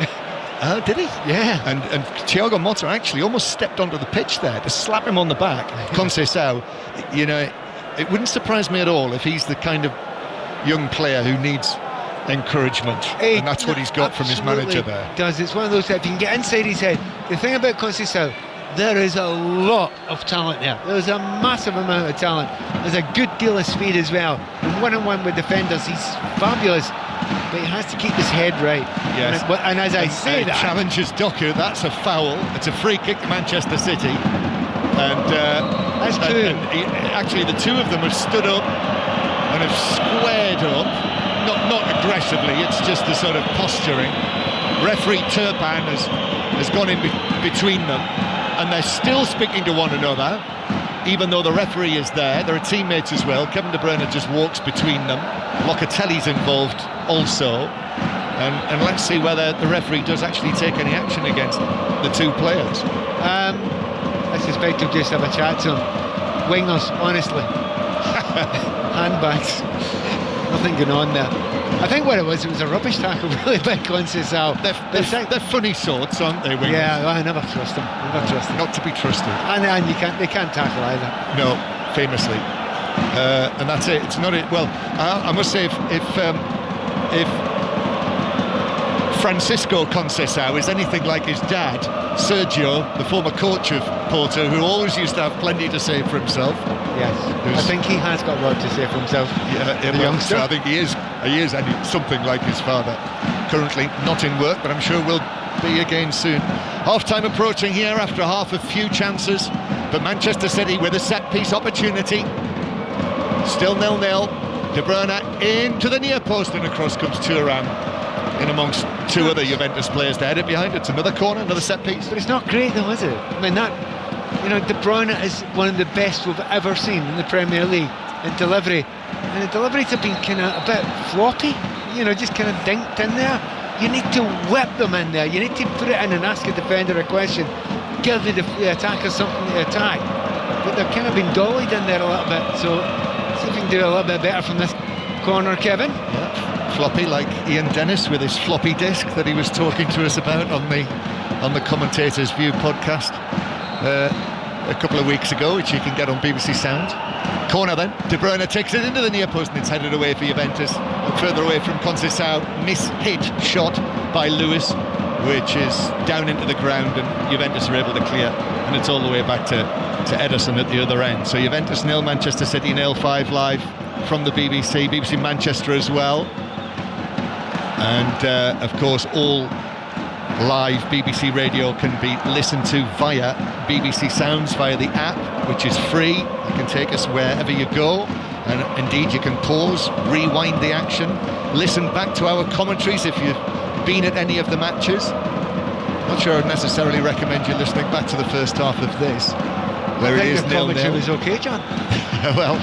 Oh, did he? Yeah. And Thiago Motta actually almost stepped onto the pitch there to slap him on the back. Conceição, you know, it wouldn't surprise me at all if he's the kind of young player who needs encouragement, and that's what he's got from his manager there. Does. It's one of those that if you can get inside his head. The thing about Conceição, there is a lot of talent there. There's a massive amount of talent. There's a good deal of speed as well. And one-on-one with defenders, he's fabulous. But he has to keep his head right. Yes. And as I say that, challenges Doku. That's a foul. It's a free kick to Manchester City. And that's true. Actually, the two of them have stood up and have squared up. Not aggressively, it's just the sort of posturing. Referee Turpan has gone in between them, and they're still speaking to one another, even though the referee is there. There are teammates as well. Kevin De Bruyne just walks between them. Locatelli's involved also, and let's see whether the referee does actually take any action against the two players. I suspect he'll just have a chat to him. Wingers, honestly. Handbags. Nothing going on there. I think what it was a rubbish tackle really by Conceição. They're funny sorts, aren't they, wingers? Yeah, I never trust them. Never trust them. Not to be trusted. And they can't tackle either. No, famously. And that's it. It's not it. Well, I must say, if Francisco Conceição is anything like his dad, Sergio, the former coach of Porto, who always used to have plenty to say for himself. Yes, I think he has got a lot to say for himself. Yeah, the youngster. I think he is something like his father. Currently not in work, but I'm sure will be again soon. Half-time approaching here after half, a few chances, but Manchester City with a set-piece opportunity. Still 0-0. De Bruyne into the near post, and across comes Thuram in amongst two other Juventus players to head it behind. It's another corner, another set-piece. But it's not great though, is it? I mean, De Bruyne is one of the best we've ever seen in the Premier League in delivery, and the deliveries have been kind of a bit floppy, just kind of dinked in there. You need to whip them in there. You need to put it in and ask a defender a question, give the attacker something to attack. But they've kind of been dollied in there a little bit, so see if we can do a little bit better from this corner, Kevin. Yeah, floppy like Ian Dennis with his floppy disk that he was talking to us about on the Commentator's View podcast a couple of weeks ago, which you can get on BBC Sound. Corner then, De Bruyne takes it into the near post and it's headed away for Juventus. Further away from Conceição, miss-hit shot by Lewis, which is down into the ground, and Juventus are able to clear, and it's all the way back to Ederson at the other end. So Juventus 0, Manchester City 0, 5 live from the BBC Manchester as well. And of course all live BBC radio can be listened to via BBC Sounds, via the app, which is free. You can take us wherever you go, and indeed you can pause, rewind the action, listen back to our commentaries if you've been at any of the matches. Not sure I'd necessarily recommend you listening back to the first half of this, where it is 0-0. I think the commentary was okay, John. Well,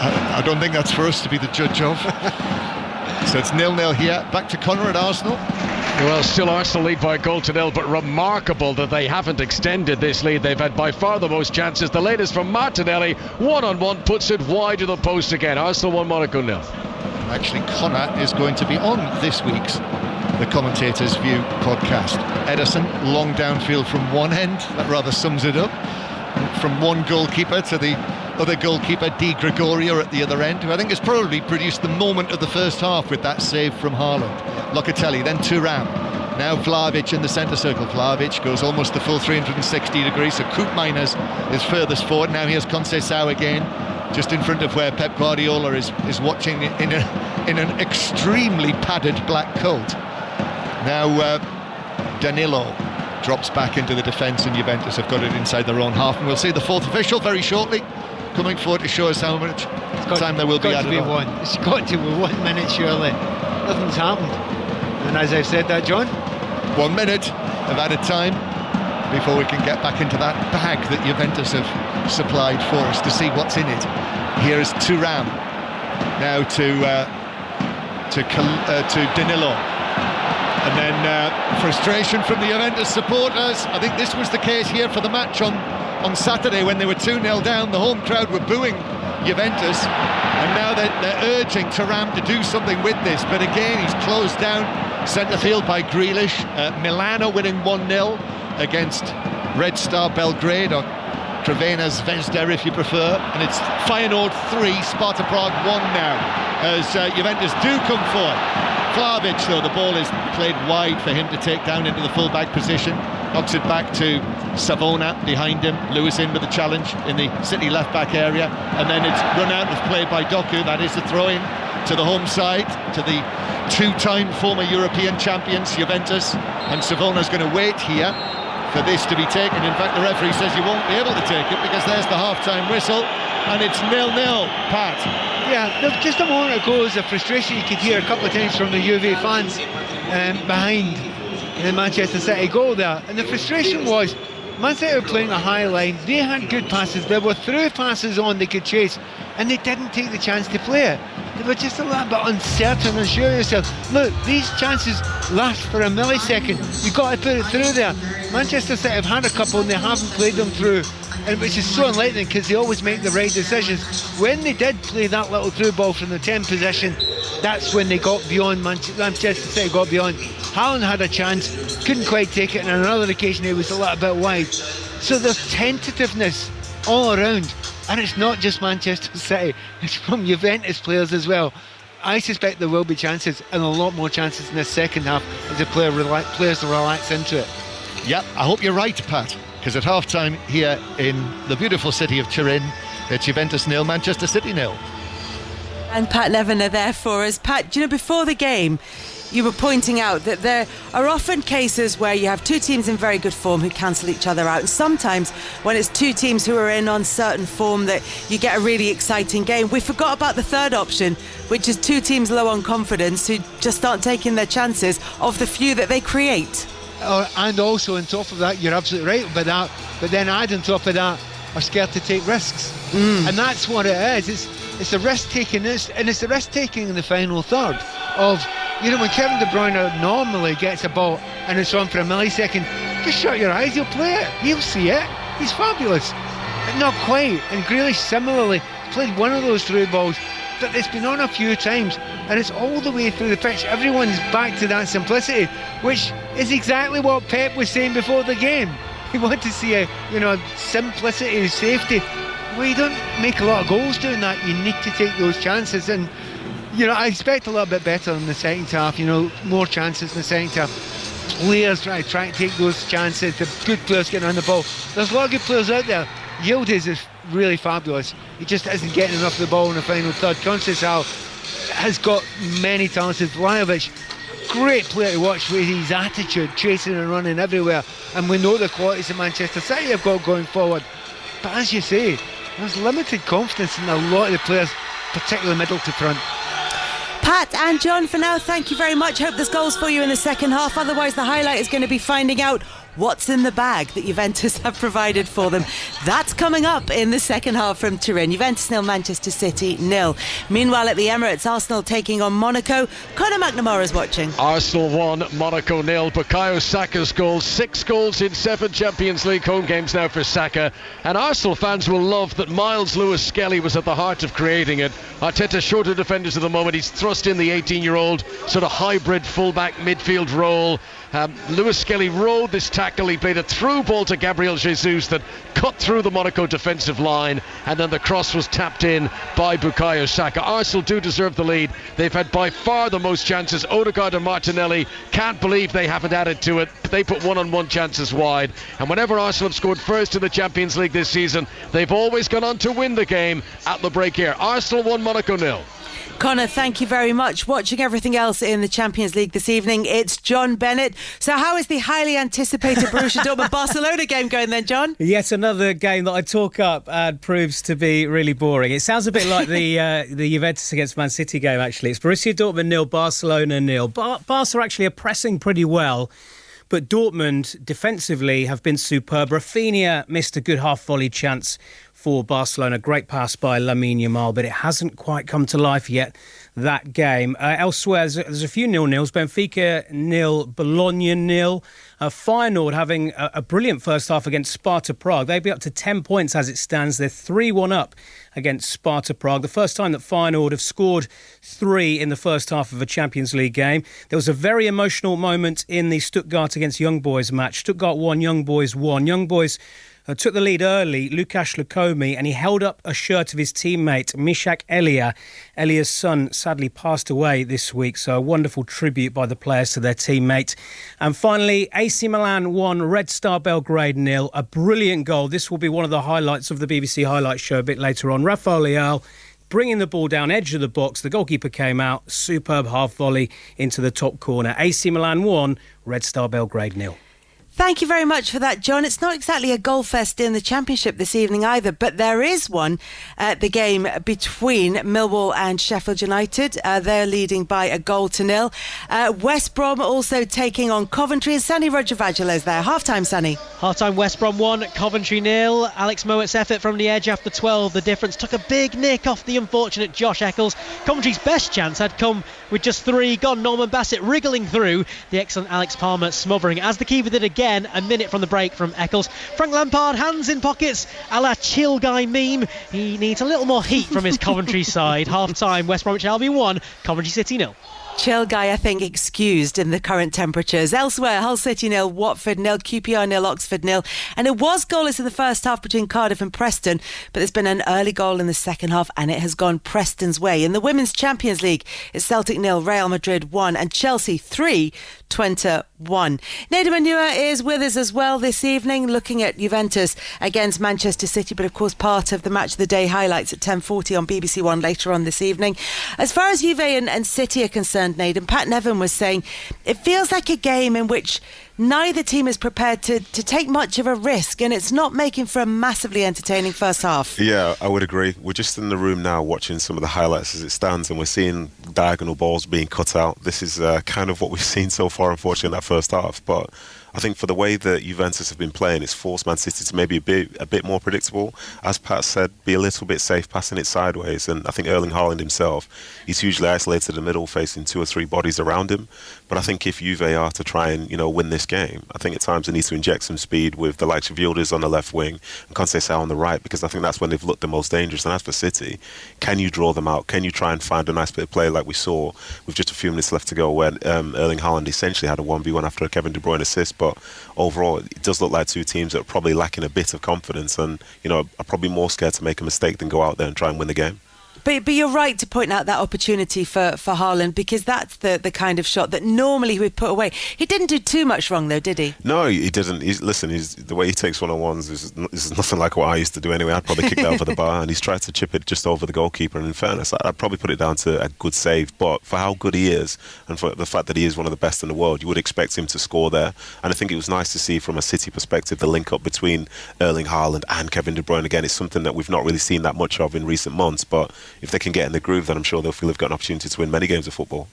I don't think that's for us to be the judge of. So it's 0-0 here. Back to Conor at Arsenal. Well, still Arsenal lead by a goal to nil, but remarkable that they haven't extended this lead. They've had by far the most chances. The latest from Martinelli, one-on-one, puts it wide of the post again. Arsenal 1, Monaco 0. Actually, Connor is going to be on this week's The Commentator's View podcast. Ederson, long downfield from one end, that rather sums it up. From one goalkeeper to the other goalkeeper, Di Gregorio at the other end, who I think has probably produced the moment of the first half with that save from Haaland. Locatelli, then Thuram, now Vlahovic in the centre circle. Vlahovic goes almost the full 360 degrees, so Koopmeiners is furthest forward. Now here's Conceição again, just in front of where Pep Guardiola is watching in an extremely padded black coat. Now Danilo drops back into the defence, and Juventus have got it inside their own half, and we'll see the fourth official very shortly coming forward to show us how much time there will be added on. It's got to be 1 minute surely. Nothing's happened, and as I've said that, John, 1 minute of added time before we can get back into that bag that Juventus have supplied for us to see what's in it. Here is Thuram now to Danilo. And then frustration from the Juventus supporters. I think this was the case here for the match on Saturday when they were 2-0 down. The home crowd were booing Juventus, and now they're urging Thuram to do something with this. But again, he's closed down centre field by Grealish. Milano winning 1-0 against Red Star Belgrade, or Crvena Zvezda if you prefer. And it's Feyenoord 3, Sparta Prague 1 now, as Juventus do come forward. Vlahovic, though, the ball is played wide for him to take down into the full-back position. Knocks it back to Savona behind him. Lewis in with the challenge in the City left-back area. And then it's run out of play by Doku. That is the throw-in to the home side, to the two-time former European champions, Juventus. And Savona's going to wait here for this to be taken. In fact, the referee says you won't be able to take it because there's the half-time whistle. And it's 0-0, Pat. Yeah, just a moment ago, was a frustration you could hear a couple of times from the Juve fans behind the Manchester City goal there. And the frustration was, Man City were playing a high line, they had good passes, there were through passes on they could chase, and they didn't take the chance to play it. They were just a little bit uncertain, unsure of yourself. Look, these chances last for a millisecond, you've got to put it through there. Manchester City have had a couple and they haven't played them through, and which is so unlike them because they always make the right decisions. When they did play that little through ball from the 10 position, that's when they got beyond, Manchester City got beyond. Haaland had a chance, couldn't quite take it, and on another occasion he was a little bit wide. So there's tentativeness all around, and it's not just Manchester City, it's from Juventus players as well. I suspect there will be chances, and a lot more chances in the second half as the players relax into it. Yeah, I hope you're right, Pat, because at half-time here in the beautiful city of Turin, it's Juventus 0, Manchester City 0. And Pat Nevin are there for us. Pat, do you know, before the game, you were pointing out that there are often cases where you have two teams in very good form who cancel each other out, and sometimes when it's two teams who are in uncertain form that you get a really exciting game. We forgot about the third option, which is two teams low on confidence who just aren't taking their chances of the few that they create. And also on top of that, you're absolutely right about that, but then add on top of that, are scared to take risks. And that's what it is. It's the risk taking, and it's the risk taking in the final third of, you know, when Kevin De Bruyne normally gets a ball and it's on for a millisecond, just shut your eyes, he'll play it, he'll see it, he's fabulous. But not quite. And Grealish similarly played one of those through balls, but it's been on a few times, and it's all the way through the pitch. Everyone's back to that simplicity, which is exactly what Pep was saying before the game. He wanted to see a, simplicity and safety. Well, you don't make a lot of goals doing that. You need to take those chances, and I expect a little bit better in the second half. More chances in the second half. Players try to take those chances. The good players getting on the ball. There's a lot of good players out there. Yildiz is really fabulous. He just isn't getting enough of the ball in the final third. Conceição has got many talents. Vlahovic, great player to watch with his attitude, chasing and running everywhere. And we know the qualities of Manchester City have got going forward. But as you say, there's limited confidence in a lot of the players, particularly middle to front. Pat and John, for now, thank you very much. Hope there's goals for you in the second half. Otherwise, the highlight is going to be finding out what's in the bag that Juventus have provided for them. That's coming up in the second half from Turin. Juventus 0, Manchester City 0. Meanwhile at the Emirates, Arsenal taking on Monaco. Conor McNamara's watching. Arsenal 1, Monaco 0. Bukayo Saka's goal, 6 goals in 7 Champions League home games now for Saka. And Arsenal fans will love that Miles Lewis-Skelly was at the heart of creating it. Arteta's shorter defenders at the moment. He's thrust in the 18-year-old sort of hybrid fullback midfield role. Lewis-Skelly rode this tackle. He played a through ball to Gabriel Jesus that cut through the Monaco defensive line, and then the cross was tapped in by Bukayo Saka. Arsenal do deserve the lead. They've had by far the most chances. Odegaard and Martinelli can't believe they haven't added to it. They put one-on-one chances wide, and whenever Arsenal have scored first in the Champions League this season, they've always gone on to win the game at the break here. Arsenal 1, Monaco 0. Conor, thank you very much. Watching everything else in the Champions League this evening, it's John Bennett. So how is the highly anticipated Borussia Dortmund-Barcelona game going then, John? Yet another game that I talk up and proves to be really boring. It sounds a bit like the Juventus against Man City game, actually. It's Borussia Dortmund 0, Barcelona 0. Barca actually are pressing pretty well, but Dortmund defensively have been superb. Rafinha missed a good half-volley chance for Barcelona. Great pass by Lamine Yamal, but it hasn't quite come to life yet, that game. Elsewhere, there's a few 0-0s. Benfica 0, Bologna 0. Feyenoord having a brilliant first half against Sparta Prague. They'd be up to 10 points as it stands. They're 3-1 up against Sparta Prague. The first time that Feyenoord have scored 3 in the first half of a Champions League game. There was a very emotional moment in the Stuttgart against Young Boys match. Stuttgart 1, Young Boys 1. Young Boys took the lead early, Lukasz Lukomi, and he held up a shirt of his teammate, Mishak Elia. Elia's son sadly passed away this week, so a wonderful tribute by the players to their teammate. And finally, AC Milan 1, Red Star Belgrade 0. A brilliant goal. This will be one of the highlights of the BBC Highlights show a bit later on. Rafael Leao bringing the ball down edge of the box. The goalkeeper came out. Superb half volley into the top corner. AC Milan 1, Red Star Belgrade 0. Thank you very much for that, John. It's not exactly a goal fest in the Championship this evening either, but there is one at the game between Millwall and Sheffield United. They're leading by 1-0. West Brom also taking on Coventry, and Sunny Rajavajalu is there. Half-time, Sunny. Half-time, West Brom 1, Coventry 0. Alex Mowatt's effort from the edge after 12. The difference took a big nick off the unfortunate Josh Eccles. Coventry's best chance had come with just 3 gone. Norman Bassett wriggling through. The excellent Alex Palmer smothering, as the keeper did again. A minute from the break from Eccles. Frank Lampard, hands in pockets, a la chill guy meme. He needs a little more heat from his Coventry side. Half-time, West Bromwich Albion 1, Coventry City 0. Chill guy, I think, excused in the current temperatures. Elsewhere, Hull City 0, Watford 0, QPR 0, Oxford 0. And it was goalless in the first half between Cardiff and Preston, but there's been an early goal in the second half and it has gone Preston's way. In the Women's Champions League, it's Celtic 0, Real Madrid 1 and Chelsea 3, Twente 1. Nader Manua is with us as well this evening, looking at Juventus against Manchester City, but of course part of the Match of the Day highlights at 10:40 on BBC One later on this evening. As far as Juve and City are concerned, Nader, Pat Nevin was saying it feels like a game in which neither team is prepared to take much of a risk, and it's not making for a massively entertaining first half. Yeah, I would agree. We're just in the room now watching some of the highlights as it stands, and we're seeing diagonal balls being cut out. This is kind of what we've seen so far, unfortunately, in that first half. But I think for the way that Juventus have been playing, it's forced Man City to maybe be a bit more predictable. As Pat said, be a little bit safe, passing it sideways. And I think Erling Haaland himself, he's hugely isolated in the middle, facing 2 or 3 bodies around him. But I think if Juve are to try and, win this game, I think at times they need to inject some speed with the likes of Yildiz on the left wing and Conceição on the right, because I think that's when they've looked the most dangerous. And as for City, can you draw them out? Can you try and find a nice bit of play like we saw with just a few minutes left to go when Erling Haaland essentially had a 1v1 after a Kevin De Bruyne assist? But overall, it does look like 2 teams that are probably lacking a bit of confidence and, are probably more scared to make a mistake than go out there and try and win the game. But you're right to point out that opportunity for Haaland, because that's the kind of shot that normally he would put away. He didn't do too much wrong, though, did he? No, he didn't. The way he takes one-on-ones is nothing like what I used to do anyway. I'd probably kick that over the bar, and he's tried to chip it just over the goalkeeper. And in fairness, I'd probably put it down to a good save. But for how good he is, and for the fact that he is one of the best in the world, you would expect him to score there. And I think it was nice to see from a City perspective the link-up between Erling Haaland and Kevin De Bruyne. Again, it's something that we've not really seen that much of in recent months, but if they can get in the groove, then I'm sure they'll feel they've got an opportunity to win many games of football.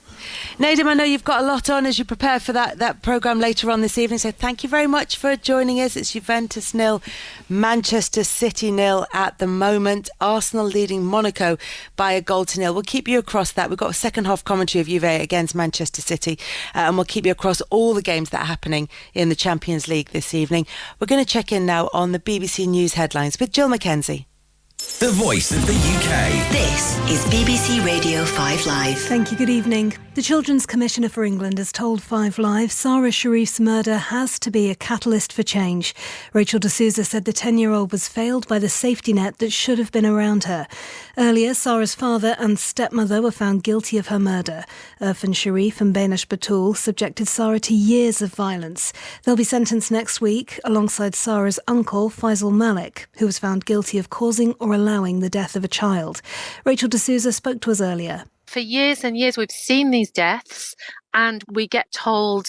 Nadim, I know you've got a lot on as you prepare for that programme later on this evening, so thank you very much for joining us. It's Juventus 0, Manchester City 0 at the moment. Arsenal leading Monaco by 1-0. We'll keep you across that. We've got a second half commentary of Juve against Manchester City, and we'll keep you across all the games that are happening in the Champions League this evening. We're going to check in now on the BBC News headlines with Jill Mackenzie. The voice of the UK. This is BBC Radio 5 Live. Thank you, good evening. The Children's Commissioner for England has told 5 Live Sarah Sharif's murder has to be a catalyst for change. Rachel D'Souza said the 10-year-old was failed by the safety net that should have been around her. Earlier, Sarah's father and stepmother were found guilty of her murder. Irfan Sharif and Bainish Batul subjected Sarah to years of violence. They'll be sentenced next week alongside Sarah's uncle, Faisal Malik, who was found guilty of causing or allowing the death of a child. Rachel D'Souza spoke to us earlier. For years and years, we've seen these deaths and we get told,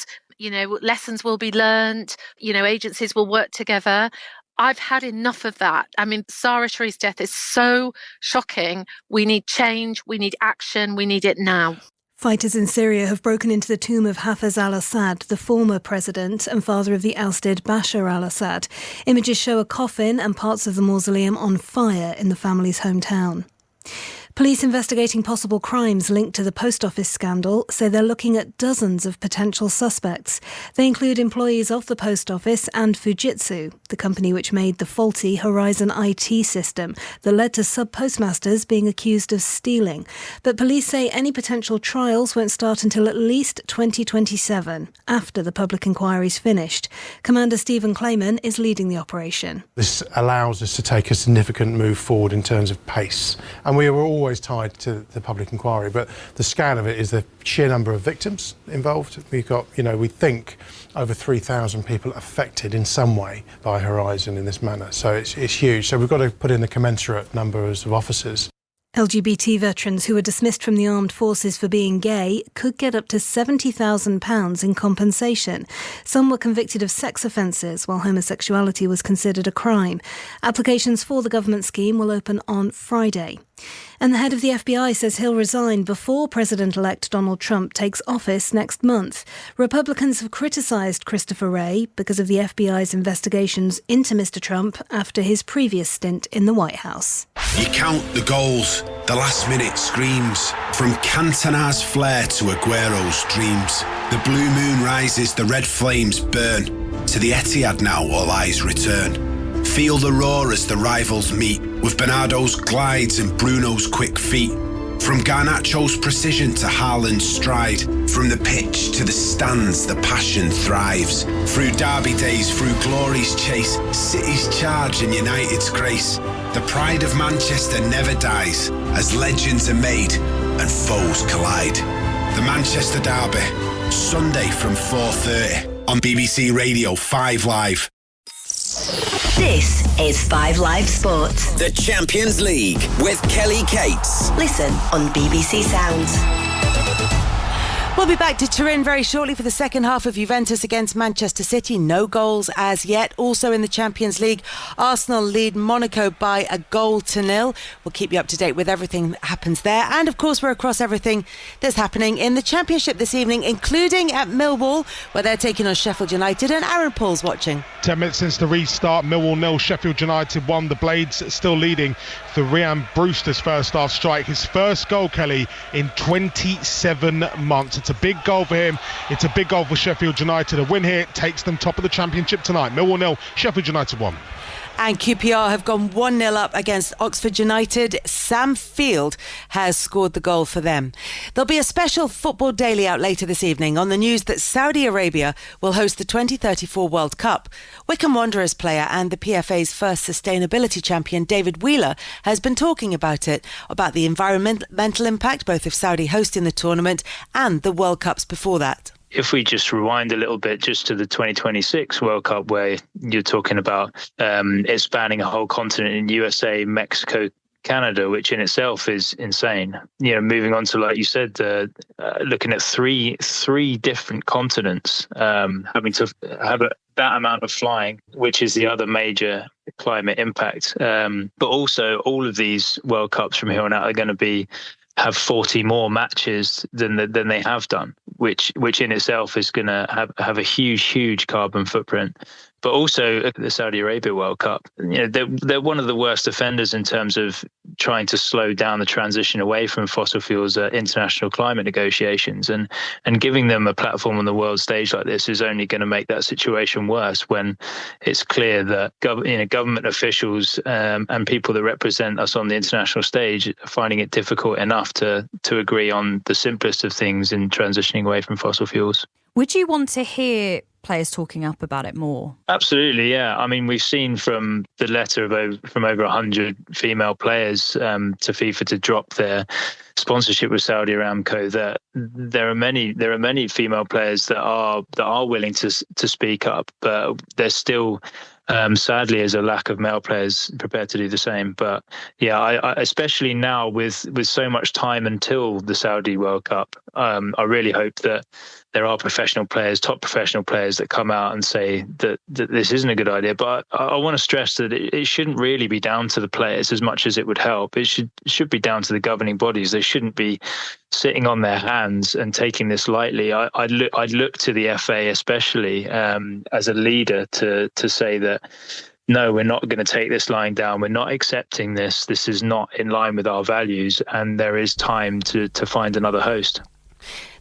lessons will be learned, agencies will work together. I've had enough of that. I mean, Sarah Sharif's death is so shocking. We need change. We need action. We need it now. Fighters in Syria have broken into the tomb of Hafez al-Assad, the former president and father of the ousted Bashar al-Assad. Images show a coffin and parts of the mausoleum on fire in the family's hometown. Police investigating possible crimes linked to the post office scandal say they're looking at dozens of potential suspects. They include employees of the post office and Fujitsu, the company which made the faulty Horizon IT system that led to sub-postmasters being accused of stealing. But police say any potential trials won't start until at least 2027, after the public inquiry's finished. Commander Stephen Clayman is leading the operation. This allows us to take a significant move forward in terms of pace. And we were always tied to the public inquiry, but the scale of it is the sheer number of victims involved. We've got, we think over 3,000 people affected in some way by Horizon in this manner. So it's huge. So we've got to put in the commensurate numbers of officers. LGBT veterans who were dismissed from the armed forces for being gay could get up to £70,000 in compensation. Some were convicted of sex offences, while homosexuality was considered a crime. Applications for the government scheme will open on Friday. And the head of the FBI says he'll resign before President-elect Donald Trump takes office next month. Republicans have criticised Christopher Wray because of the FBI's investigations into Mr. Trump after his previous stint in the White House. You count the goals, the last-minute screams. From Cantona's flair to Aguero's dreams. The blue moon rises, the red flames burn. To the Etihad now all eyes return. Feel the roar as the rivals meet, with Bernardo's glides and Bruno's quick feet. From Garnacho's precision to Haaland's stride, from the pitch to the stands, the passion thrives. Through derby days, through glory's chase, City's charge and United's grace. The pride of Manchester never dies, as legends are made and foes collide. The Manchester Derby, Sunday from 4:30 on BBC Radio 5 Live. This is 5 Live Sport. The Champions League with Kelly Cates. Listen on BBC Sounds. We'll be back to Turin very shortly for the second half of Juventus against Manchester City. No goals as yet. Also in the Champions League, Arsenal lead Monaco by 1-0. We'll keep you up to date with everything that happens there. And of course, we're across everything that's happening in the Championship this evening, including at Millwall, where they're taking on Sheffield United. And Aaron Paul's watching. 10 minutes since the restart, Millwall 0, Sheffield United 1. The Blades still leading for Ryan Brewster's first half strike. His first goal, Kelly, in 27 months. It's a big goal for him. It's a big goal for Sheffield United. A win here takes them top of the Championship tonight. Millwall 0, Sheffield United 1. And QPR have gone 1-0 up against Oxford United. Sam Field has scored the goal for them. There'll be a special Football Daily out later this evening on the news that Saudi Arabia will host the 2034 World Cup. Wycombe Wanderers player and the PFA's first sustainability champion, David Wheeler, has been talking about it, about the environmental impact both of Saudi hosting the tournament and the World Cups before that. If we just rewind a little bit just to the 2026 World Cup, where you're talking about it spanning a whole continent in USA, Mexico, Canada, which in itself is insane. Moving on to, like you said, looking at three different continents, having to have that amount of flying, which is the other major climate impact. But also, all of these World Cups from here on out are going to have 40 more matches than they have done, which in itself is going to have a huge carbon footprint. But also the Saudi Arabia World Cup, they're one of the worst offenders in terms of trying to slow down the transition away from fossil fuels at international climate negotiations, and giving them a platform on the world stage like this is only going to make that situation worse, when it's clear that government officials and people that represent us on the international stage are finding it difficult enough to agree on the simplest of things in transitioning away from fossil fuels. Would you want to hear players talking up about it more? Absolutely, yeah. I mean, we've seen from the letter from over 100 female players to FIFA to drop their sponsorship with Saudi Aramco that there are many female players that are willing to speak up, but there's still sadly is a lack of male players prepared to do the same. But yeah, I especially now with so much time until the Saudi World Cup, I really hope that there are top professional players that come out and say that this isn't a good idea. But I want to stress that it shouldn't really be down to the players as much as it would help. It should be down to the governing bodies. They shouldn't be sitting on their hands and taking this lightly. I'd look to the FA especially as a leader to say that, no, we're not going to take this lying down. We're not accepting this. This is not in line with our values, and there is time to find another host.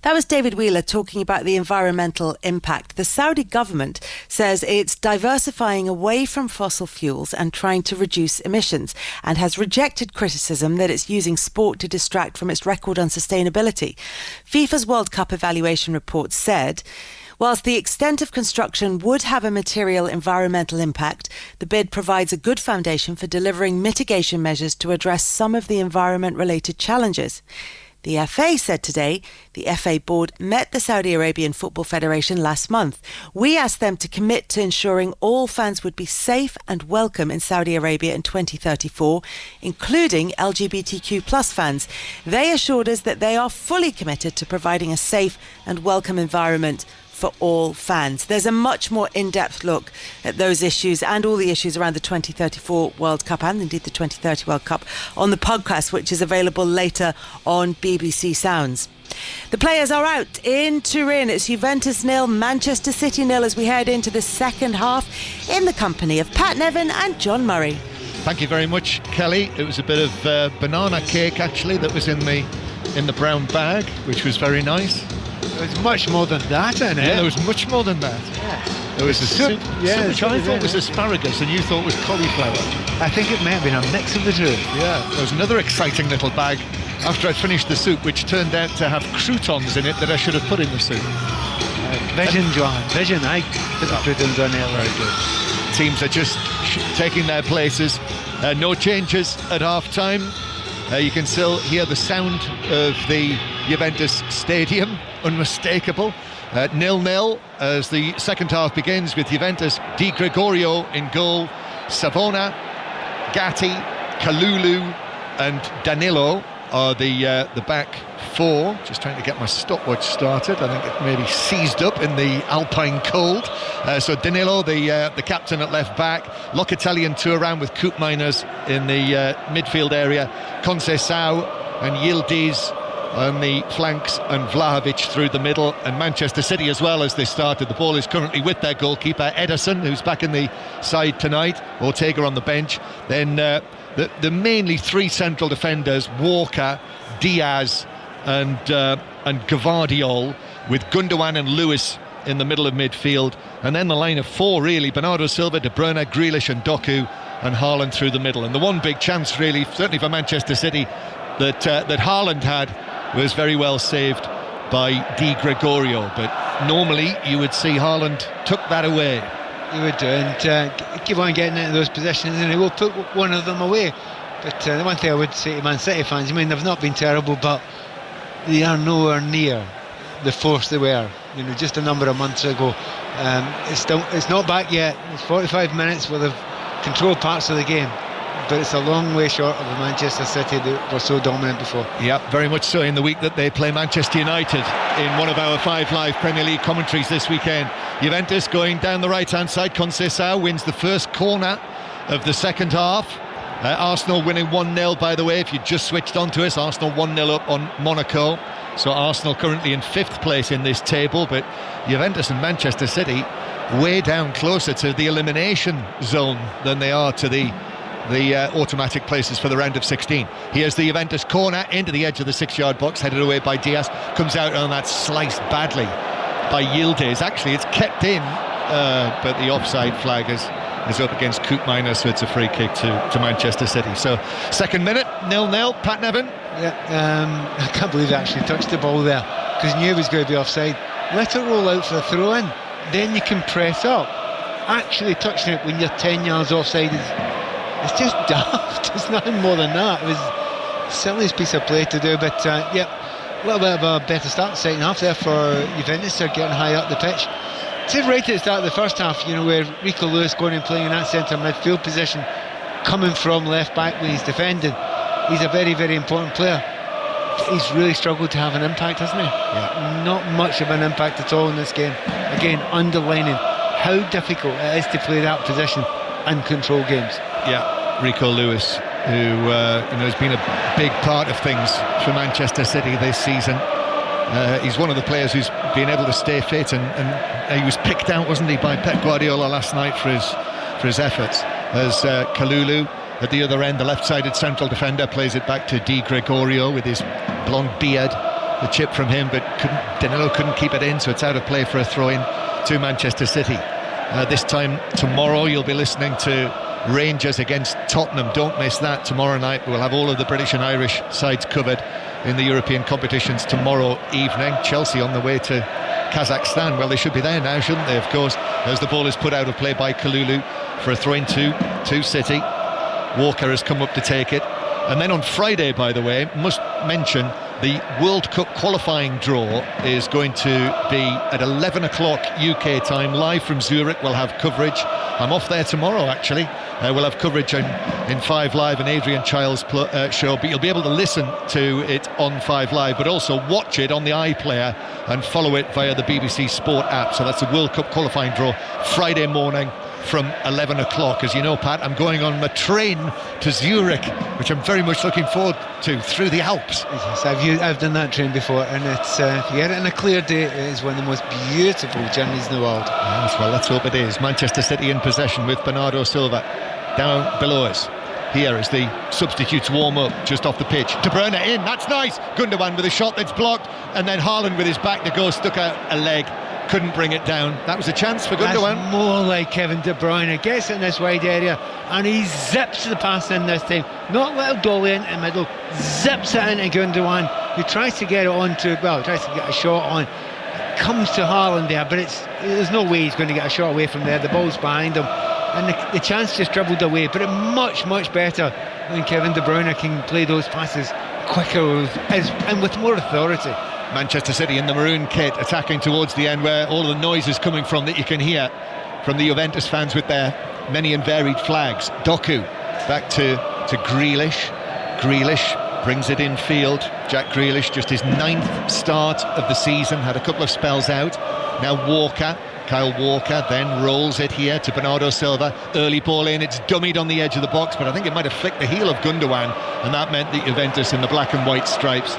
That was David Wheeler talking about the environmental impact. The Saudi government says it's diversifying away from fossil fuels and trying to reduce emissions, and has rejected criticism that it's using sport to distract from its record on sustainability. FIFA's World Cup evaluation report said, whilst the extent of construction would have a material environmental impact, the bid provides a good foundation for delivering mitigation measures to address some of the environment-related challenges. The FA said today the FA board met the Saudi Arabian Football Federation last month. We asked them to commit to ensuring all fans would be safe and welcome in Saudi Arabia in 2034, including LGBTQ plus fans. They assured us that they are fully committed to providing a safe and welcome environment for all fans. There's a much more in-depth look at those issues and all the issues around the 2034 World Cup and indeed the 2030 World Cup on the podcast, which is available later on BBC Sounds. The players are out in Turin. It's Juventus 0, Manchester City 0 as we head into the second half in the company of Pat Nevin and John Murray. Thank you very much, Kelly. It was a bit of banana cake actually that was in the brown bag, which was very nice. There was much more than that in it. Yeah, there was much more than that. Yes. There was a soup, which I thought was it. asparagus and you thought was cauliflower. I think it may have been a mix of the two. Yeah, there was another exciting little bag after I finished the soup, which turned out to have croutons in it that I should have put in the soup. Vision, John. Vision. I put the croutons on there. Very good. Teams are just taking their places. No changes at half-time. You can still hear the sound of the Juventus stadium, unmistakable. 0-0 as the second half begins with Juventus. Di Gregorio in goal, Savona, Gatti, Kalulu and Danilo are the back four. Just trying to get my stopwatch started. I think it maybe seized up in the Alpine cold. So Danilo, the captain at left back, Locatelli and Thuram with Koopmeiners in the midfield area, Conceição and Yildiz on the flanks and Vlahovic through the middle, and Manchester City as well as they started. The ball is currently with their goalkeeper Ederson, who's back in the side tonight, Ortega on the bench. Then the mainly three central defenders, Walker, Diaz and Gvardiol, with Gundogan and Lewis in the middle of midfield, and then the line of four really, Bernardo Silva, De Bruyne, Grealish and Doku, and Haaland through the middle. And the one big chance really, certainly for Manchester City, that Haaland had was very well saved by Di Gregorio, but normally you would see Haaland took that away. He would do, and keep on getting into those positions and he will put one of them away. But the one thing I would say to Man City fans, I mean, they've not been terrible, but they are nowhere near the force they were, just a number of months ago. It's not back yet. It's 45 minutes where they've controlled parts of the game. but it's a long way short of the Manchester City that were so dominant before. Yeah, very much so. In the week that they play Manchester United in one of our 5 Live Premier League commentaries this weekend. Juventus going down the right-hand side. Conceição wins the first corner of the second half. Arsenal winning 1-0, by the way, if you just switched on to us. Arsenal 1-0 up on Monaco. So Arsenal currently in 5th place in this table, but Juventus and Manchester City way down closer to the elimination zone than they are to the automatic places for the round of 16. Here's the Juventus corner into the edge of the 6-yard box, headed away by Diaz. Comes out on that sliced badly by Yildiz. Actually, it's kept in, but the offside flag is up against Koopmeiners, so it's a free kick to Manchester City. So, second minute, 0-0. Pat Nevin. Yeah, I can't believe they actually touched the ball there, because knew it was going to be offside. Let it roll out for a throw-in, then you can press up. Actually touching it when you're 10 yards offside it's just daft. It's nothing more than that. It was the silliest piece of play to do, but a little bit of a better start second half there for Juventus. They're getting high up the pitch. It's right at the start of the first half, where Rico Lewis going and playing in that centre midfield position, coming from left back when he's defending. He's a very, very important player. He's really struggled to have an impact, hasn't he? Yeah. Not much of an impact at all in this game. Again, underlining how difficult it is to play that position and control games. Yeah, Rico Lewis, who has been a big part of things for Manchester City this season. He's one of the players who's been able to stay fit, and he was picked out, wasn't he, by Pep Guardiola last night for his efforts. As Kalulu at the other end, the left-sided central defender, plays it back to Di Gregorio with his blonde beard. The chip from him, but Danilo couldn't keep it in, so it's out of play for a throw-in to Manchester City. This time tomorrow you'll be listening to Rangers against Tottenham. Don't miss that tomorrow night. We'll have all of the British and Irish sides covered in the European competitions tomorrow evening. Chelsea on the way to Kazakhstan. Well, they should be there now, shouldn't they, of course, as the ball is put out of play by Kalulu for a throw-in to City. Walker has come up to take it. And then on Friday, by the way, must mention the World Cup qualifying draw is going to be at 11 o'clock UK time, live from Zurich. We'll have coverage. I'm off there tomorrow, actually. We'll have coverage in 5 Live and Adrian Child's show, but you'll be able to listen to it on 5 Live, but also watch it on the iPlayer and follow it via the BBC Sport app. So that's the World Cup qualifying draw Friday morning from 11 o'clock. As you know, Pat, I'm going on the train to Zurich, which I'm very much looking forward to, through the Alps. Yes, I've done that train before, and it's if you get it on a clear day, it is one of the most beautiful journeys in the world. Yes, well, let's hope it is. Manchester City in possession with Bernardo Silva down below us. Here as the substitutes warm up just off the pitch. De Bruyne in, that's nice. Gundogan with a shot that's blocked, and then Haaland with his back to go, stuck out a leg. Couldn't bring it down. That was a chance for Gundogan. That's more like Kevin De Bruyne. Gets in this wide area and he zips the pass in this time. Not little dolly into the middle, zips it into Gundogan, who tries to get it onto, tries to get a shot on. Comes to Haaland there, but there's no way he's going to get a shot away from there. The ball's behind him, and the chance just dribbled away. But it's much, much better when Kevin De Bruyne can play those passes quicker and with more authority. Manchester City in the maroon kit attacking towards the end, where all the noise is coming from that you can hear from the Juventus fans with their many and varied flags. Doku back to Grealish. Grealish brings it in field. Jack Grealish, just his 9th start of the season, had a couple of spells out. Now Kyle Walker then rolls it here to Bernardo Silva. Early ball in, it's dummied on the edge of the box, but I think it might have flicked the heel of Gundogan, and that meant that Juventus in the black and white stripes,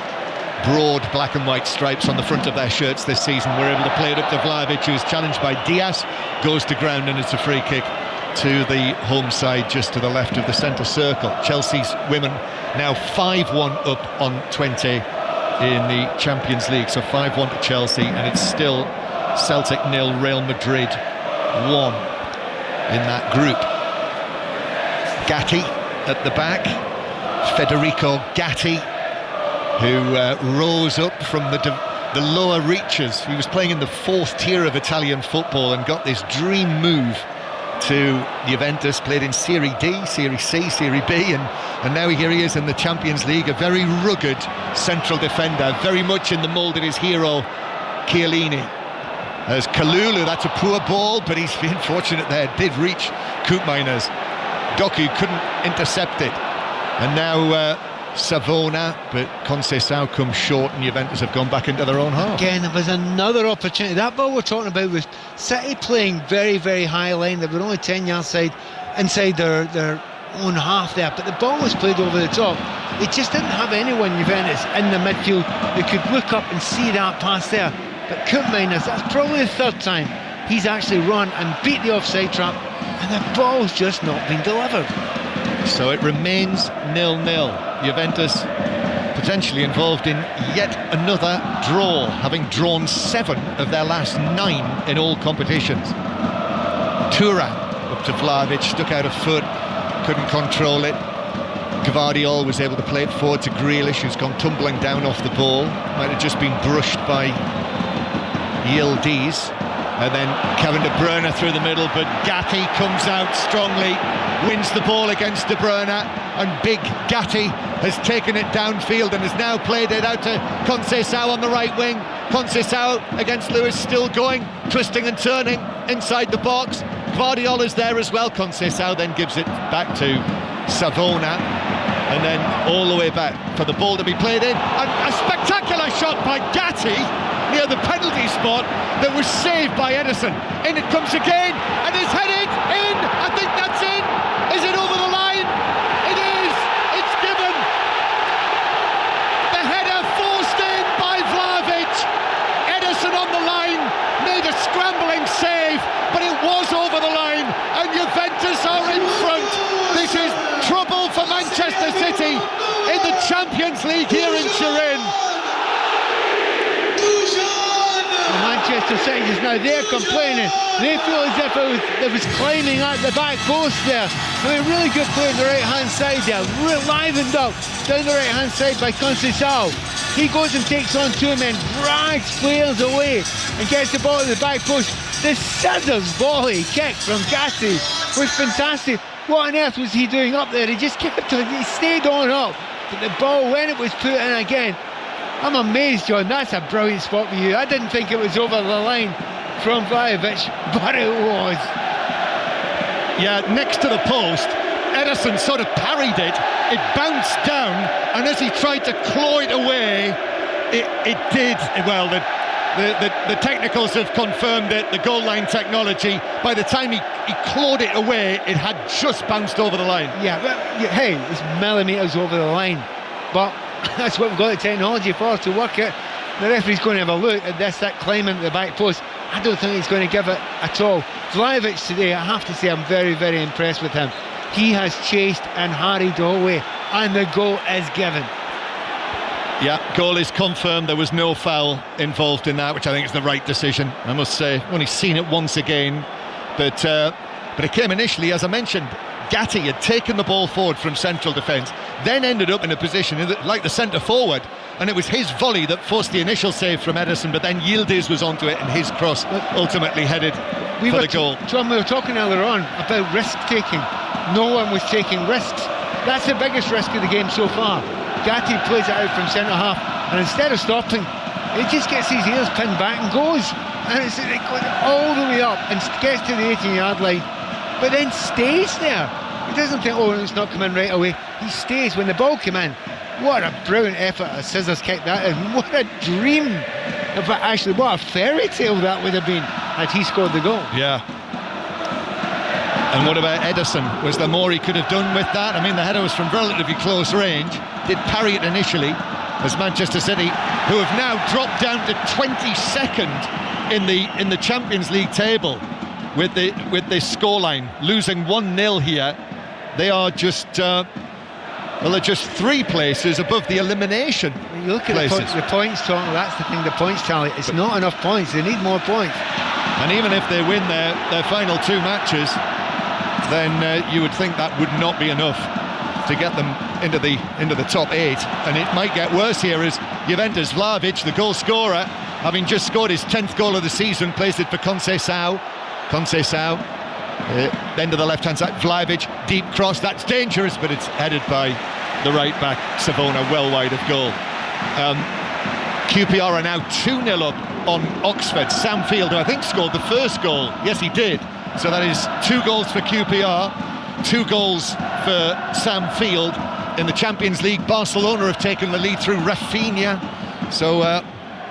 broad black and white stripes on the front of their shirts this season, were able to play it up to Vlahovic, who is challenged by Diaz, goes to ground, and it's a free kick to the home side just to the left of the centre circle. Chelsea's women now 5-1 up on 20 in the Champions League, so 5-1 to Chelsea, and it's still Celtic 0, Real Madrid 1 in that group. Gatti at the back, Federico Gatti, who rose up from the lower reaches. He was playing in the 4th tier of Italian football and got this dream move to Juventus, played in Serie D, Serie C, Serie B, and now here he is in the Champions League, a very rugged central defender, very much in the mould of his hero, Chiellini. As Kalulu, that's a poor ball, but he's been fortunate there, did reach Koopmeiners. Doku couldn't intercept it. And now Savona, but Conceição comes short, and Juventus have gone back into their own half. Again, it was another opportunity. That ball we're talking about was City playing very, very high line. They were only 10 yards inside their own half there, but the ball was played over the top. They just didn't have anyone, Juventus, in the midfield that could look up and see that pass there. But Koopmeiners, that's probably the third time he's actually run and beat the offside trap, and the ball's just not been delivered. So it remains 0-0. Juventus potentially involved in yet another draw, having drawn 7 of their last 9 in all competitions. Thuram up to Vlahovic, stuck out of foot, couldn't control it. Gvardiol was able to play it forward to Grealish, who's gone tumbling down off the ball. Might have just been brushed by Yildiz. And then Kevin De Bruyne through the middle, but Gatti comes out strongly, wins the ball against De Bruyne, and big Gatti has taken it downfield and has now played it out to Conceição on the right wing. Conceição against Lewis, still going, twisting and turning inside the box. Gvardiol is there as well. Conceição then gives it back to Savona, and then all the way back for the ball to be played in. And a spectacular shot by Gatti near the penalty spot that was saved by Ederson. In it comes again, and it's headed in. I think that's in. Is it over the line? It is. It's given. The header forced in by Vlahovic. Ederson on the line made a scrambling save, but it was over the line, and Juventus are in front. This is trouble for Manchester City in the Champions League here in Turin. Manchester City is now, they're complaining. They feel as if it was climbing at the back post there. I mean, really good play on the right hand side there, livened up down the right hand side by Conceição. He goes and takes on 2 men, drags players away and gets the ball to the back post. The scissors volley kick from Gatti was fantastic. What on earth was he doing up there? He just kept on, he stayed on up, but the ball, when it was put in again, I'm amazed, John. That's a brilliant spot for you. I didn't think it was over the line from Vlahovic, but it was. Yeah, next to the post, Ederson sort of parried it. It bounced down, and as he tried to claw it away, it did. Well, the technicals have confirmed it, the goal line technology. By the time he clawed it away, it had just bounced over the line. Yeah, but hey, it's millimetres over the line, but that's what we've got the technology for, to work it. The referee's going to have a look at that climbing at the back post. I don't think he's going to give it at all. Vlahovic today, I have to say, I'm very, very impressed with him. He has chased and harried all the way, and the goal is given. Yeah, goal is confirmed. There was no foul involved in that, which I think is the right decision, I must say. I've only seen it once again, but it came initially, as I mentioned. Gatti had taken the ball forward from central defence, then ended up in a position like the centre forward, and it was his volley that forced the initial save from Ederson, but then Yildiz was onto it, and his cross ultimately headed for the goal. John, we were talking earlier on about risk taking. No one was taking risks. That's the biggest risk of the game so far. Gatti plays it out from centre half, and instead of stopping, he just gets his ears pinned back and goes, and it goes all the way up and gets to the 18-yard line, but then stays there. He doesn't think, oh, it's not coming right away. He stays when the ball came in. What a brilliant effort, a scissors kick that is. What a dream. In fact, actually, what a fairy tale that would have been had he scored the goal. Yeah. And what about Ederson? Was there more he could have done with that? I mean, the header was from relatively close range. Did parry it initially, as Manchester City, who have now dropped down to 22nd in the Champions League table with this scoreline, losing 1-0 here. They are just they're just 3 places above the elimination. You look at the points total. That's the thing. The points tally. It's not enough points. They need more points. And even if they win their final 2 matches, then you would think that would not be enough to get them into the top 8. And it might get worse here as Juventus, Vlahovic, the goal scorer, having just scored his 10th goal of the season, plays it for Conceição. Then to the left-hand side, Vlahovic, deep cross, that's dangerous, but it's headed by the right-back, Savona, well wide of goal. QPR are now 2-0 up on Oxford. Sam Field, who I think scored the first goal, yes he did, so that is 2 goals for QPR. 2 goals for Sam Field. In the Champions League, Barcelona have taken the lead through Rafinha. So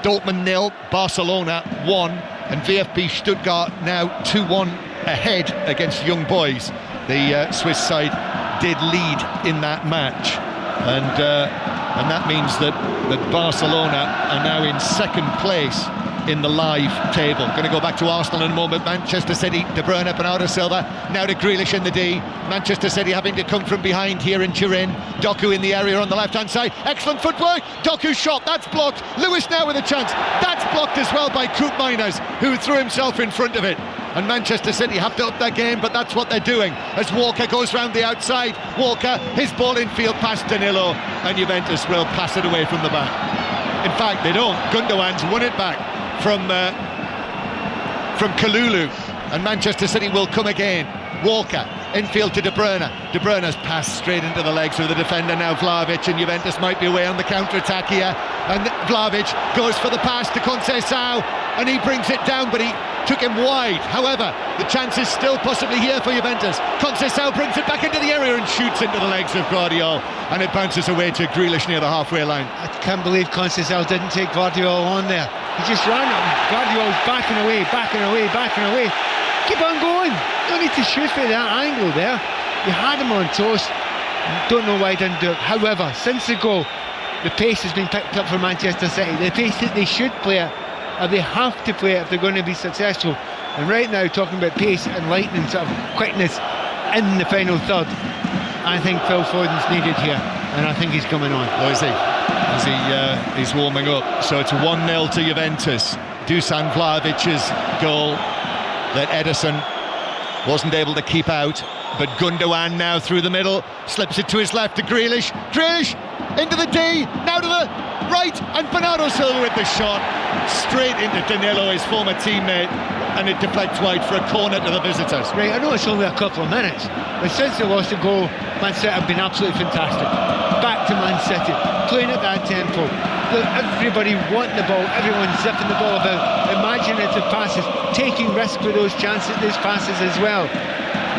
Dortmund 0, Barcelona 1, and VfB Stuttgart now 2-1 ahead against Young Boys. The Swiss side did lead in that match, and that means that Barcelona are now in second place in the live table. Going to go back to Arsenal in a moment. Manchester City, De Bruyne, Bernardo Silva, now to Grealish in the D. Manchester City having to come from behind here in Turin. Doku in the area on the left-hand side. Excellent footwork. Doku's shot, that's blocked. Lewis now with a chance. That's blocked as well by Koopmeiners, who threw himself in front of it. And Manchester City have to up their game, but that's what they're doing as Walker goes round the outside. Walker, his ball in field past Danilo, and Juventus will pass it away from the back. In fact, they don't. Gundogan's won it back from Kalulu, and Manchester City will come again. Walker, infield to De Bruyne. De Bruyne's passed straight into the legs of the defender now, Vlahovic, and Juventus might be away on the counter-attack here. And Vlahovic goes for the pass to Conceição, and he brings it down, but he took him wide. However, the chance is still possibly here for Juventus. Conceição brings it back into the area and shoots into the legs of Guardiola, and it bounces away to Grealish near the halfway line. I can't believe Conceição didn't take Guardiola on there. He just ran it. Guardiola's backing away. Keep on going. Don't need to shoot for that angle there. You had him on toast. Don't know why he didn't do it. However, since the goal, the pace has been picked up for Manchester City. The pace that they should play it, or they have to play it if they're going to be successful. And right now, talking about pace and lightning, sort of quickness in the final third, I think Phil Foden's needed here, and I think he's coming on. Oh, is he? He's warming up. So it's 1-0 to Juventus. Dusan Vlahovic's goal that Ederson wasn't able to keep out, but Gundogan now through the middle, slips it to his left to Grealish. Grealish into the D, now to the right, and Bernardo Silva with the shot straight into Danilo, his former teammate, and it deflects wide for a corner to the visitors. Right, I know it's only a couple of minutes, but since they lost the goal, Man City have been absolutely fantastic. Back to Man City, playing at that tempo. Everybody wanting the ball, everyone zipping the ball about, imaginative passes, taking risks with those chances, those passes as well.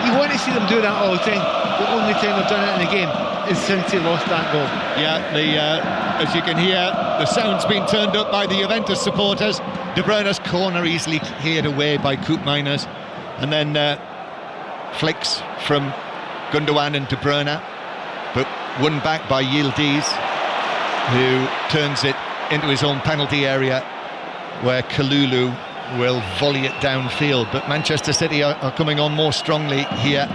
You want to see them do that all the time. The only time they've done it in the game is since they lost that goal. Yeah, as you can hear, the sound's been turned up by the Juventus supporters. De Bruyne's corner easily cleared away by Koopmeiners, and then flicks from Gundogan and De Bruyne, but won back by Yildiz, who turns it into his own penalty area, where Kalulu will volley it downfield. But Manchester City are coming on more strongly here.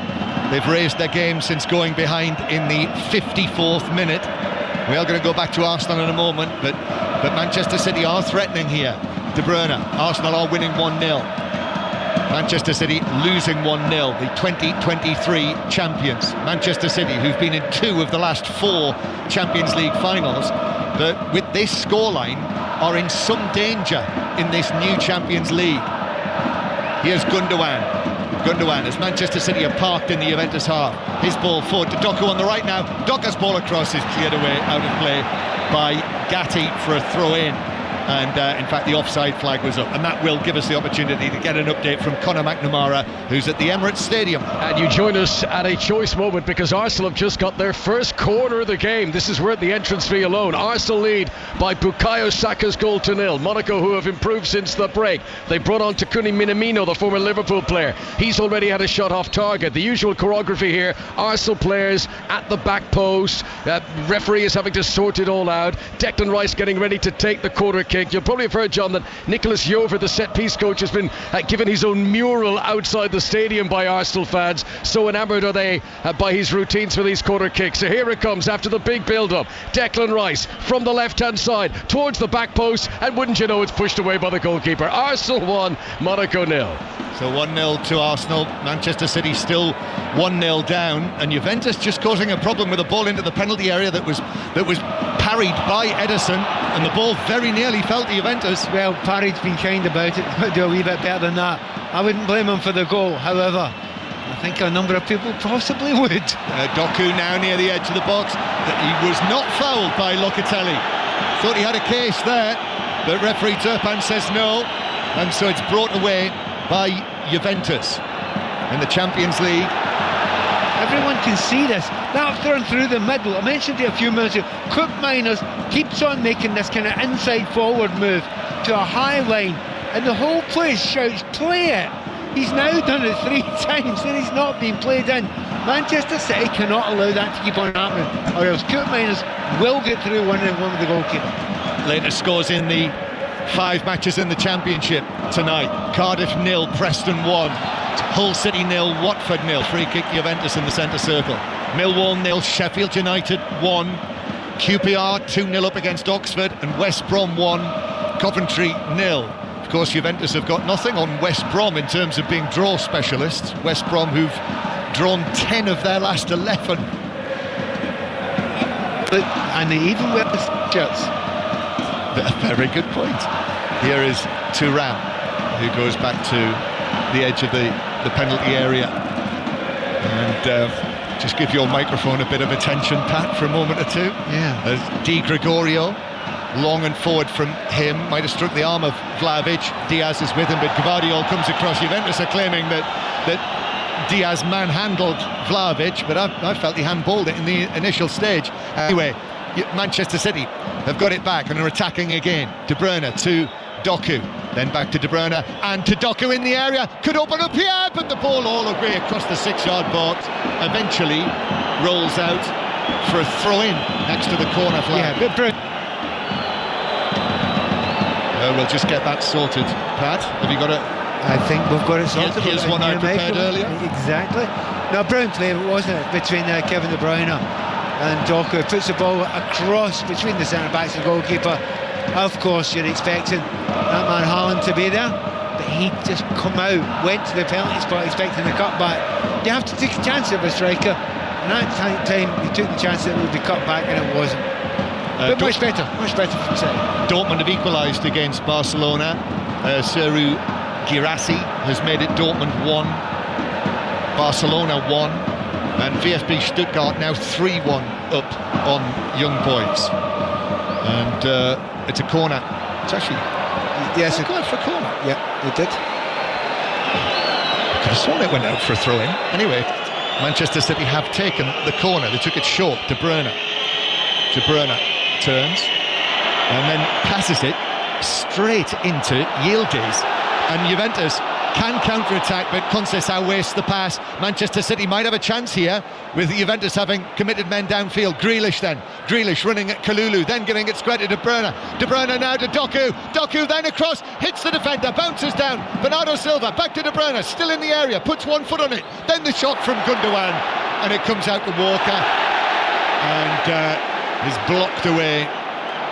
They've raised their game since going behind in the 54th minute. We are going to go back to Arsenal in a moment, but Manchester City are threatening here. De Bruyne, Arsenal are winning 1-0. Manchester City losing 1-0, the 2023 champions. Manchester City, who've been in 2 of the last 4 Champions League finals, but with this scoreline are in some danger in this new Champions League. Here's Gundogan, as Manchester City are parked in the Juventus half. His ball forward to Doku on the right now. Doku's ball across is cleared away, out of play by Gatti for a throw-in. And in fact, the offside flag was up, and that will give us the opportunity to get an update from Conor McNamara, who's at the Emirates Stadium. And you join us at a choice moment, because Arsenal have just got their first corner of the game. This is worth the entrance fee alone. Arsenal lead by Bukayo Saka's goal to 0. Monaco, who have improved since the break, they brought on Takumi Minamino, the former Liverpool player. He's already had a shot off target. The usual choreography here: Arsenal players at the back post, referee is having to sort it all out. Declan Rice getting ready to take the corner kick. You'll probably have heard, John, that Nicholas Jover, the set-piece coach, has been given his own mural outside the stadium by Arsenal fans. So enamoured are they by his routines for these corner kicks. So here it comes after the big build-up. Declan Rice from the left-hand side towards the back post, and wouldn't you know, it's pushed away by the goalkeeper. Arsenal 1, Monaco 0. So 1-0 to Arsenal. Manchester City still 1-0 down, and Juventus just causing a problem with a ball into the penalty area that was parried by Ederson, and the ball very nearly fell to Juventus. Well, Parry's been kind about it. Could do a wee bit better than that. I wouldn't blame him for the goal. However, I think a number of people possibly would. Doku now near the edge of the box. He was not fouled by Locatelli. Thought he had a case there, but referee Turpin says no, and so it's brought away by Juventus. In the Champions League, Everyone can see this. That thrown through the middle. I mentioned it a few minutes ago. Cook Miners keeps on making this kind of inside forward move to a high line, and the whole place shouts, play it. He's now done it 3 times and he's not been played in. Manchester City cannot allow that to keep on happening, or else Cook Miners will get through one with the goalkeeper. Latest scores in the 5 matches in the Championship tonight. Cardiff 0, Preston 1, Hull City 0, Watford 0. Free kick Juventus in the centre circle. Millwall 0, Sheffield United 1, QPR 2-0 up against Oxford, and West Brom 1, Coventry 0. Of course, Juventus have got nothing on West Brom in terms of being draw specialists. West Brom, who've drawn 10 of their last 11. And they even wear the shirts. A very good point. Here is Thuram, who goes back to the edge of the penalty area. And just give your microphone a bit of attention, Pat, for a moment or two. Yeah. As Di Gregorio, long and forward from him, might have struck the arm of Vlahovic. Diaz is with him, but Gvardiol comes across. Juventus are claiming that Diaz manhandled Vlahovic, but I felt he handballed it in the initial stage. Anyway, Manchester City have got it back and are attacking again. De Bruyne to Doku, then back to De Bruyne and to Doku in the area. Could open up here, but the ball all the way across the 6-yard box. Eventually rolls out for a throw-in next to the corner flag. Yeah, we'll just get that sorted. Pat, have you got it? I think we've got it sorted. Here's one I prepared earlier. Exactly. Now, brilliant play, wasn't it, between Kevin De Bruyne and Doku. Puts the ball across between the centre-backs and goalkeeper. Of course, you're expecting that man Haaland to be there, but he just come out, went to the penalty spot expecting the cutback. You have to take a chance of a striker, and that time he took the chance that it would be cut back, and it wasn't. But much better from City. Dortmund have equalised against Barcelona. Serhou Guirassy has made it Dortmund 1, Barcelona 1, and VfB Stuttgart now 3-1 up on Young Boys. And it's a corner. It's actually yes, going for a corner. Yeah, it did. I could have sworn it went out for a throw-in. Anyway, Manchester City have taken the corner. They took it short. De Bruyne turns and then passes it straight into Yildiz, and Juventus can counter-attack, but Conceição wastes the pass. Manchester City might have a chance here with Juventus having committed men downfield. Grealish running at Kalulu, then giving it square to De Bruyne. De Bruyne now to Doku then across, hits the defender, bounces down. Bernardo Silva back to De Bruyne, still in the area, puts one foot on it, then the shot from Gundogan, and it comes out to Walker and is blocked away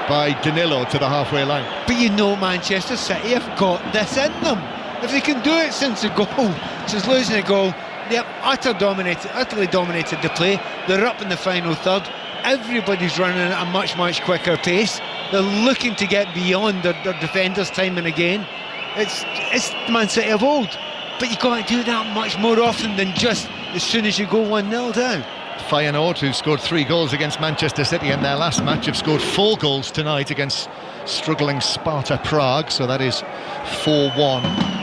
by Danilo to the halfway line. But you know, Manchester City have got this in them. If they can do it since the goal, since losing a goal, they have utterly dominated the play. They're up in the final third. Everybody's running at a much quicker pace. They're looking to get beyond their defenders time and again. It's Man City of old, but you've got to do that much more often than just as soon as you go 1-0 down. Feyenoord, who scored 3 goals against Manchester City in their last match, have scored 4 goals tonight against struggling Sparta Prague, so that is 4-1.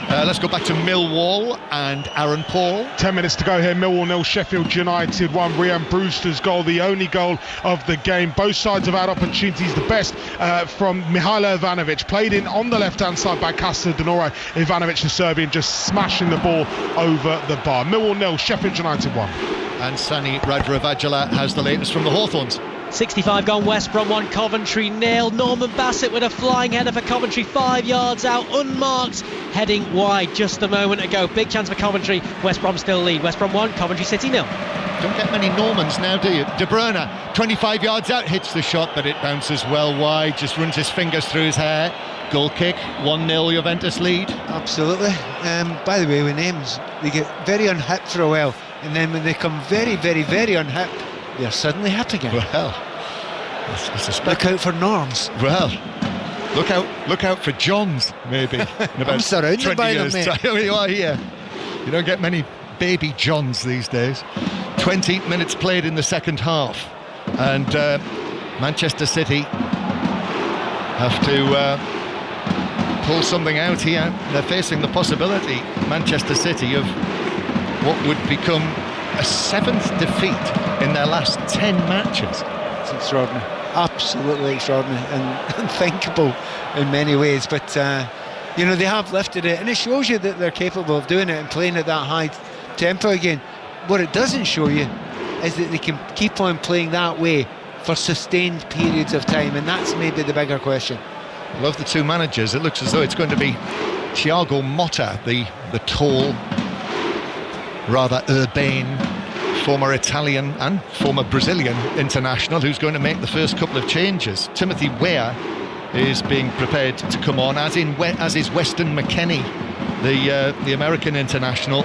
Let's go back to Millwall and Aaron Paul. 10 minutes to go here. Millwall 0, Sheffield United 1. Ryan Brewster's goal, the only goal of the game. Both sides have had opportunities. The best from Mihailo Ivanovic, played in on the left-hand side by Kasta Denora. Ivanovic, the Serbian, just smashing the ball over the bar. Millwall 0, Sheffield United 1. And Sani Radravajala has the latest from the Hawthorns. 65 gone, West Brom 1, Coventry 0. Norman Bassett with a flying header for Coventry, 5 yards out, unmarked, heading wide just a moment ago. Big chance for Coventry. West Brom still lead. West Brom 1, Coventry City 0. Don't get many Normans now, do you? De Bruyne, 25 yards out, hits the shot, but it bounces well wide, just runs his fingers through his hair. Goal kick, 1-0 Juventus lead. Absolutely. By the way, with names, they get very unhip for a while, and then when they come very unhip, they're suddenly hip again. Well, I suspect. Look out for Norms. Well, look out for Johns, maybe. In about I'm surrounded by them, mate. You are here. You don't get many baby Johns these days. 20 minutes played in the second half, and Manchester City have to pull something out here. They're facing the possibility, Manchester City, of what would become a 7th defeat in their last 10 matches. It's extraordinary, absolutely extraordinary and unthinkable in many ways, but you know, they have lifted it, and it shows you that they're capable of doing it and playing at that high tempo again. What it doesn't show you is that they can keep on playing that way for sustained periods of time, and that's maybe the bigger question. Love the two managers. It looks as though it's going to be Thiago Motta, the tall, rather urbane former Italian and former Brazilian international, who's going to make the first couple of changes. Timothy Weah is being prepared to come on, as is Weston McKennie, the American international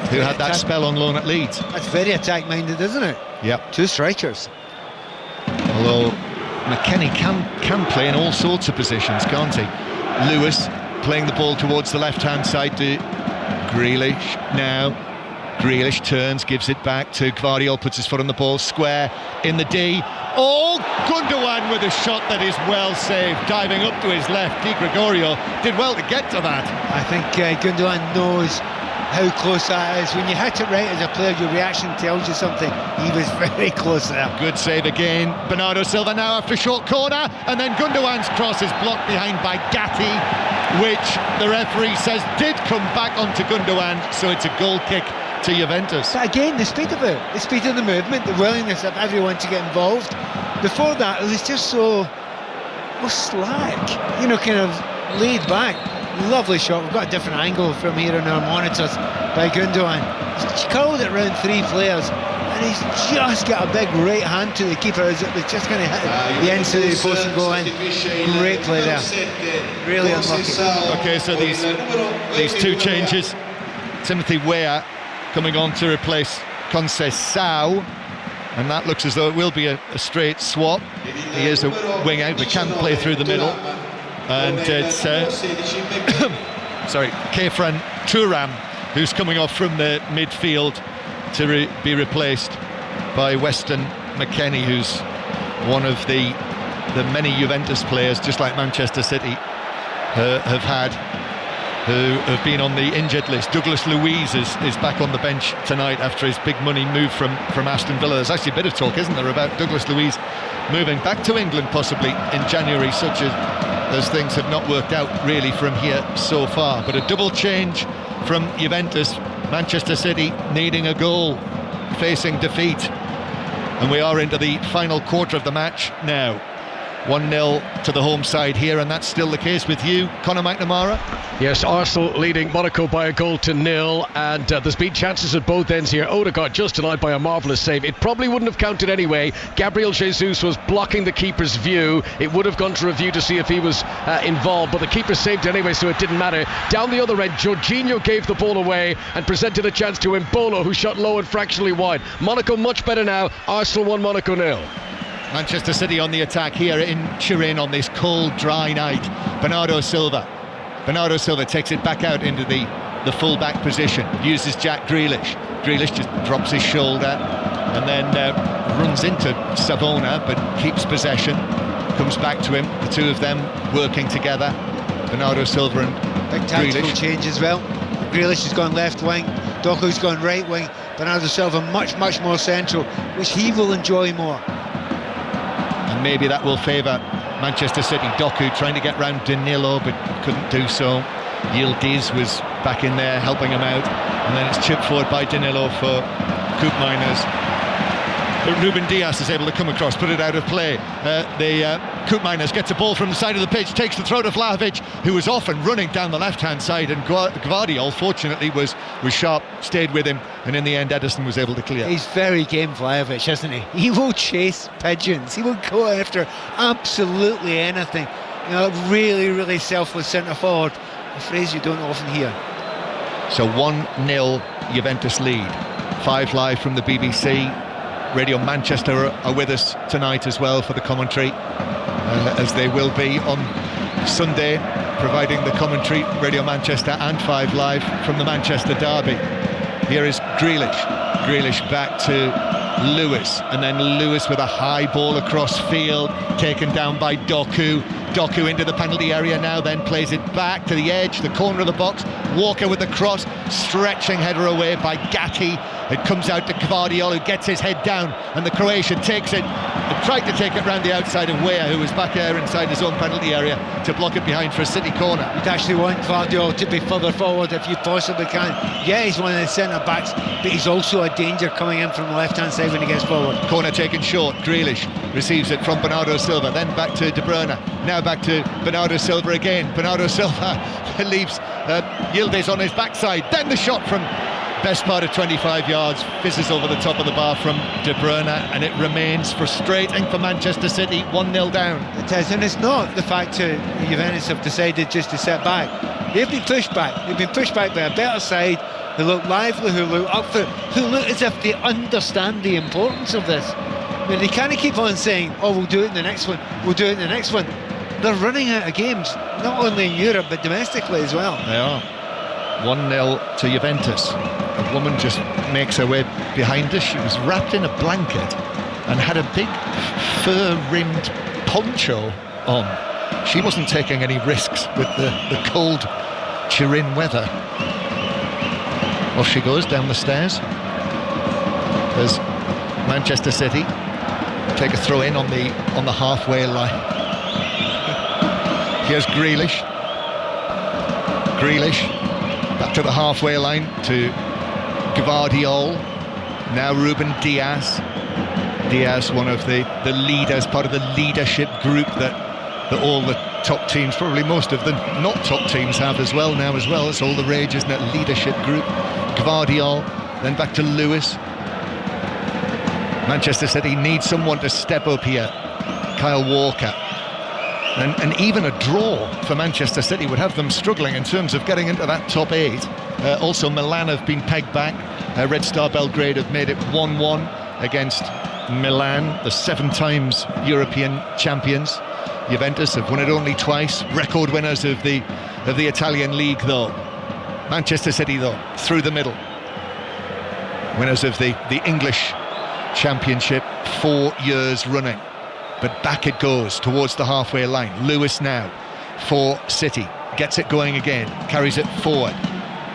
who had that spell on loan at Leeds. That's very attack-minded, isn't it? Yep. Two strikers. Although McKennie can play in all sorts of positions, can't he? Lewis playing the ball towards the left-hand side to Grealish now. Grealish turns, gives it back to Gvardiol, puts his foot on the ball, square in the D. Oh, Gundogan with a shot that is well saved, diving up to his left. Di Gregorio did well to get to that. I think Gundogan knows how close that is. When you hit it right as a player, your reaction tells you something. He was very close there. Good save again. Bernardo Silva now after short corner, and then Gundogan's cross is blocked behind by Gatti, which the referee says did come back onto Gundogan, so it's a goal kick to Juventus. But again, the speed of it, the speed of the movement, the willingness of everyone to get involved. Before that, it was just so slack, you know, kind of laid back. Lovely shot. We've got a different angle from here on our monitors by Gundogan. He's curled it around three players, and he's just got a big right hand to the keeper as it was just going to hit the inside of the post and go in. Great play there. Really unlucky. Okay, so these two changes. Timothy Weah coming on to replace Conceição, and that looks as though it will be a straight swap. He is a wing out, but can play through the middle. And it's Kefren Turam who's coming off from the midfield to be replaced by Weston McKennie, who's one of the many Juventus players, just like Manchester City have had, who have been on the injured list. Douglas Luiz is back on the bench tonight after his big money move from Aston Villa. There's actually a bit of talk, isn't there, about Douglas Luiz moving back to England possibly in January, such as things have not worked out really from here so far. But a double change from Juventus. Manchester City needing a goal, facing defeat, and we are into the final quarter of the match now. 1-0 to the home side here, and that's still the case with you, Conor McNamara. Yes, Arsenal leading Monaco by a goal to 0, and there's been chances at both ends here. Odegaard just denied by a marvellous save. It probably wouldn't have counted anyway. Gabriel Jesus was blocking the keeper's view. It would have gone to review to see if he was involved, but the keeper saved anyway, so it didn't matter. Down the other end, Jorginho gave the ball away and presented a chance to Mbolo, who shot low and fractionally wide. Monaco much better now. Arsenal 1, Monaco 0. Manchester City on the attack here in Turin on this cold, dry night. Bernardo Silva takes it back out into the full-back position, uses Jack Grealish. Grealish just drops his shoulder and then runs into Savona, but keeps possession, comes back to him, the two of them working together, Bernardo Silva and big tactical Grealish. change as well. Grealish has gone left wing, Doku's gone right wing, Bernardo Silva much more central, which he will enjoy more. And maybe that will favour Manchester City. Doku trying to get round Danilo, but couldn't do so. Yildiz was back in there helping him out, and then it's chipped forward by Danilo for Koopmeiners. But Ruben Dias is able to come across, put it out of play. Koopmeiners gets a ball from the side of the pitch, takes the throw to Vlahovic, who was off and running down the left-hand side, and Gvardiol fortunately was sharp, stayed with him, and in the end Ederson was able to clear. He's very game Vlahovic, isn't he? He will chase pigeons, he will go after absolutely anything. You know, really selfless centre forward, a phrase you don't often hear. So 1-0 Juventus lead. 5 live from the BBC. Radio Manchester are with us tonight as well for the commentary, as they will be on Sunday, providing the commentary. Radio Manchester and 5 Live from the Manchester derby. Here is Grealish back to Lewis, and then Lewis with a high ball across field, taken down by Doku. Doku into the penalty area now, then plays it back to the edge, the corner of the box. Walker with the cross, stretching header away by Gatti. It comes out to Gvardiol, who gets his head down, and the Croatian takes it and tried to take it round the outside of Weah, who was back there inside his own penalty area to block it behind for a City corner. You'd actually want Gvardiol to be further forward if you possibly can. Yeah, he's one of the centre backs, but he's also a danger coming in from the left hand side when he gets forward. Corner taken short. Grealish receives it from Bernardo Silva, then back to De Bruyne, now back to Bernardo Silva again. Bernardo Silva leaves Yildiz on his backside, then the shot from best part of 25 yards, fizzes over the top of the bar from De Bruyne, and it remains frustrating for Manchester City, 1-0 down. It is, and it's not the fact that Juventus have decided just to sit back. They've been pushed back. They've been pushed back by a better side, who look lively, who look up for it, who look as if they understand the importance of this. I mean, they can't keep on saying, oh, we'll do it in the next one, we'll do it in the next one. They're running out of games, not only in Europe, but domestically as well. They are. 1-0 to Juventus. A woman just makes her way behind us. She was wrapped in a blanket and had a big fur-rimmed poncho on. She wasn't taking any risks with the cold Turin weather. Off she goes down the stairs as Manchester City take a throw in on the halfway line. Here's Grealish back to the halfway line to Gvardiol, now Ruben Diaz, one of the leaders, part of the leadership group that all the top teams, probably most of the not top teams have as well now as well. It's all the rage, isn't it? Leadership group. Gvardiol, then back to Lewis. Manchester City needs someone to step up here. Kyle Walker. And even a draw for Manchester City would have them struggling in terms of getting into that top 8. Also Milan have been pegged back. Red Star Belgrade have made it 1-1 against Milan, the 7 times European champions. Juventus have won it only twice, record winners of the Italian league though. Manchester City though, through the middle, winners of the English championship 4 years running. But back it goes towards the halfway line. Lewis now for City, gets it going again, carries it forward,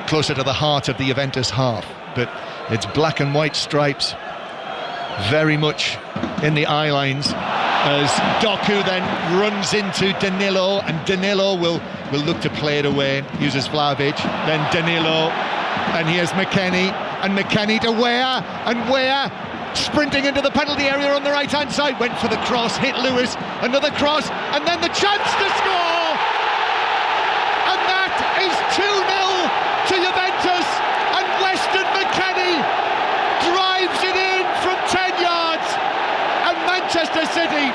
closer to the heart of the Juventus half. But it's black and white stripes very much in the eye lines as Doku then runs into Danilo, and Danilo will look to play it away, uses Vlahovic, then Danilo, and here's McKennie, and McKennie to Weah, and Weah sprinting into the penalty area on the right hand side, went for the cross, hit Lewis, another cross, and then the chance to score, and that is 2-0 to Juventus, and Weston McKennie drives it in from 10 yards, and Manchester City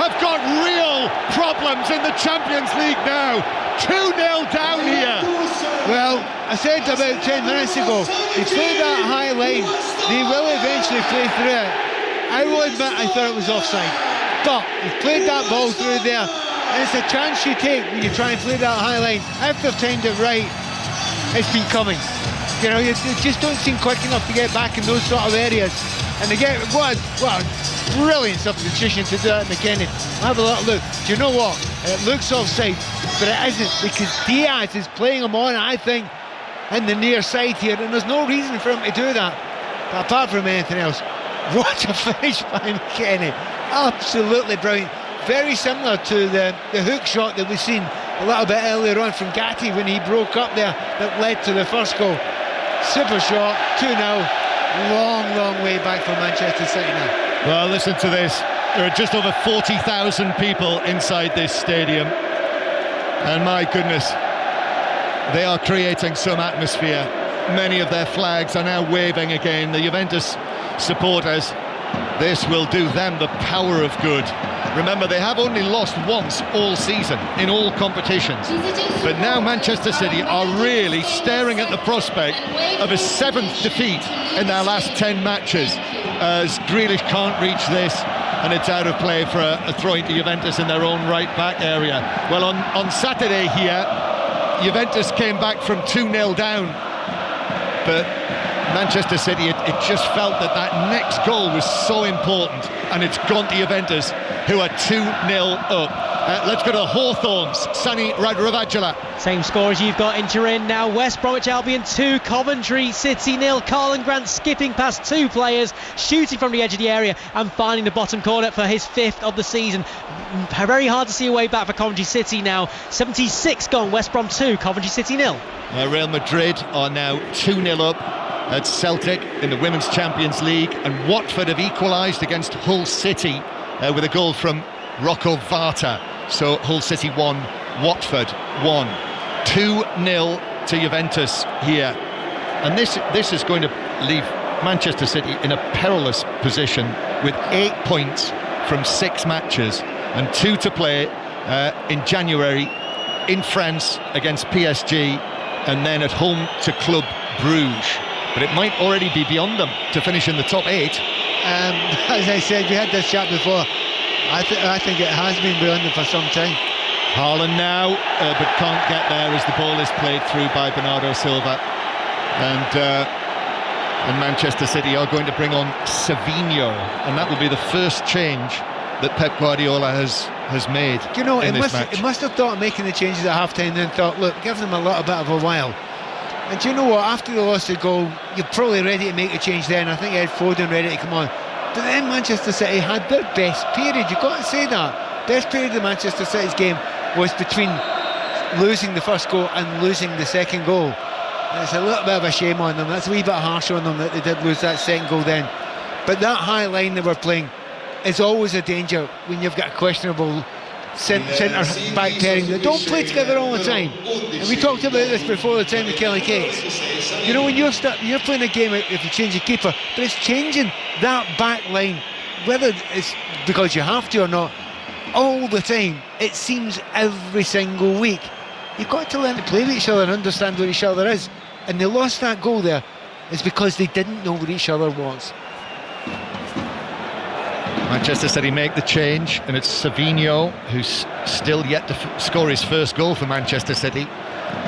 have got real problems in the Champions League now. 2-0 down here. Well, I said about 10 minutes ago, they played that high line, they will eventually play through it. I will admit I thought it was offside, but they've played that ball through there, and it's a chance you take when you try and play that high line. If they've timed it right, it's been coming. You know, you just don't seem quick enough to get back in those sort of areas. And they get what a brilliant substitution to do that, McKennie. Have a little look. Do you know what? It looks offside, but it isn't, because Diaz is playing him on, I think, in the near side here, and there's no reason for him to do that. But apart from anything else, what a finish by McKennie. Absolutely brilliant. Very similar to the hook shot that we've seen a little bit earlier on from Gatti when he broke up there, that led to the first goal. Super shot, 2-0. Long way back for Manchester City now. Well, listen to this. There are just over 40,000 people inside this stadium, and my goodness, they are creating some atmosphere. Many of their flags are now waving again. The Juventus supporters, this will do them the power of good. Remember, they have only lost once all season in all competitions, but now Manchester City are really staring at the prospect of a 7th defeat in their last 10 matches, as Grealish can't reach this, and it's out of play for a throw-in to Juventus in their own right back area. Well, on Saturday here, Juventus came back from 2-0 down, but Manchester City, it just felt that next goal was so important, and it's gone to Juventus, who are 2-0 up. Let's go to Hawthorns, Sani Radravajala. Same score as you've got in Turin now. West Bromwich Albion 2, Coventry City 0. Carlan Grant skipping past 2 players, shooting from the edge of the area and finding the bottom corner for his 5th of the season. Very hard to see a way back for Coventry City now. 76 gone, West Brom 2, Coventry City 0. Real Madrid are now 2-0 up at Celtic in the Women's Champions League, and Watford have equalised against Hull City with a goal from Rocco Varta. So Hull City 1, Watford 1. 2-0 to Juventus here, and this is going to leave Manchester City in a perilous position with 8 points from 6 matches and 2 to play in January in France against PSG, and then at home to Club Bruges. But it might already be beyond them to finish in the top 8. As I said, we had this chat before. I think it has been beyond them for some time. Haaland now, but can't get there as the ball is played through by Bernardo Silva. And Manchester City are going to bring on Savinho, and that will be the first change that Pep Guardiola has made. Do you know, in it this match. must have thought of making the changes at half-time, then thought, look, give them a little bit of a while. And do you know what, after they lost the goal, you're probably ready to make a change then. I think you had Foden ready to come on. But then Manchester City had their best period, you've got to say that. Best period of Manchester City's game was between losing the first goal and losing the second goal. And it's a little bit of a shame on them. That's a wee bit harsh on them that they did lose that second goal then. But that high line they were playing is always a danger when you've got a questionable centre-back pairing that don't play together all the time. And we talked about this before the time with Kelly Cates. You know, when you're playing a game, if you change your keeper, but it's changing that back line, whether it's because you have to or not, all the time. It seems every single week. You've got to learn to play with each other and understand where each other is. And they lost that goal there is because they didn't know where each other was. Manchester City make the change, and it's Savinho, who's still yet to score his first goal for Manchester City,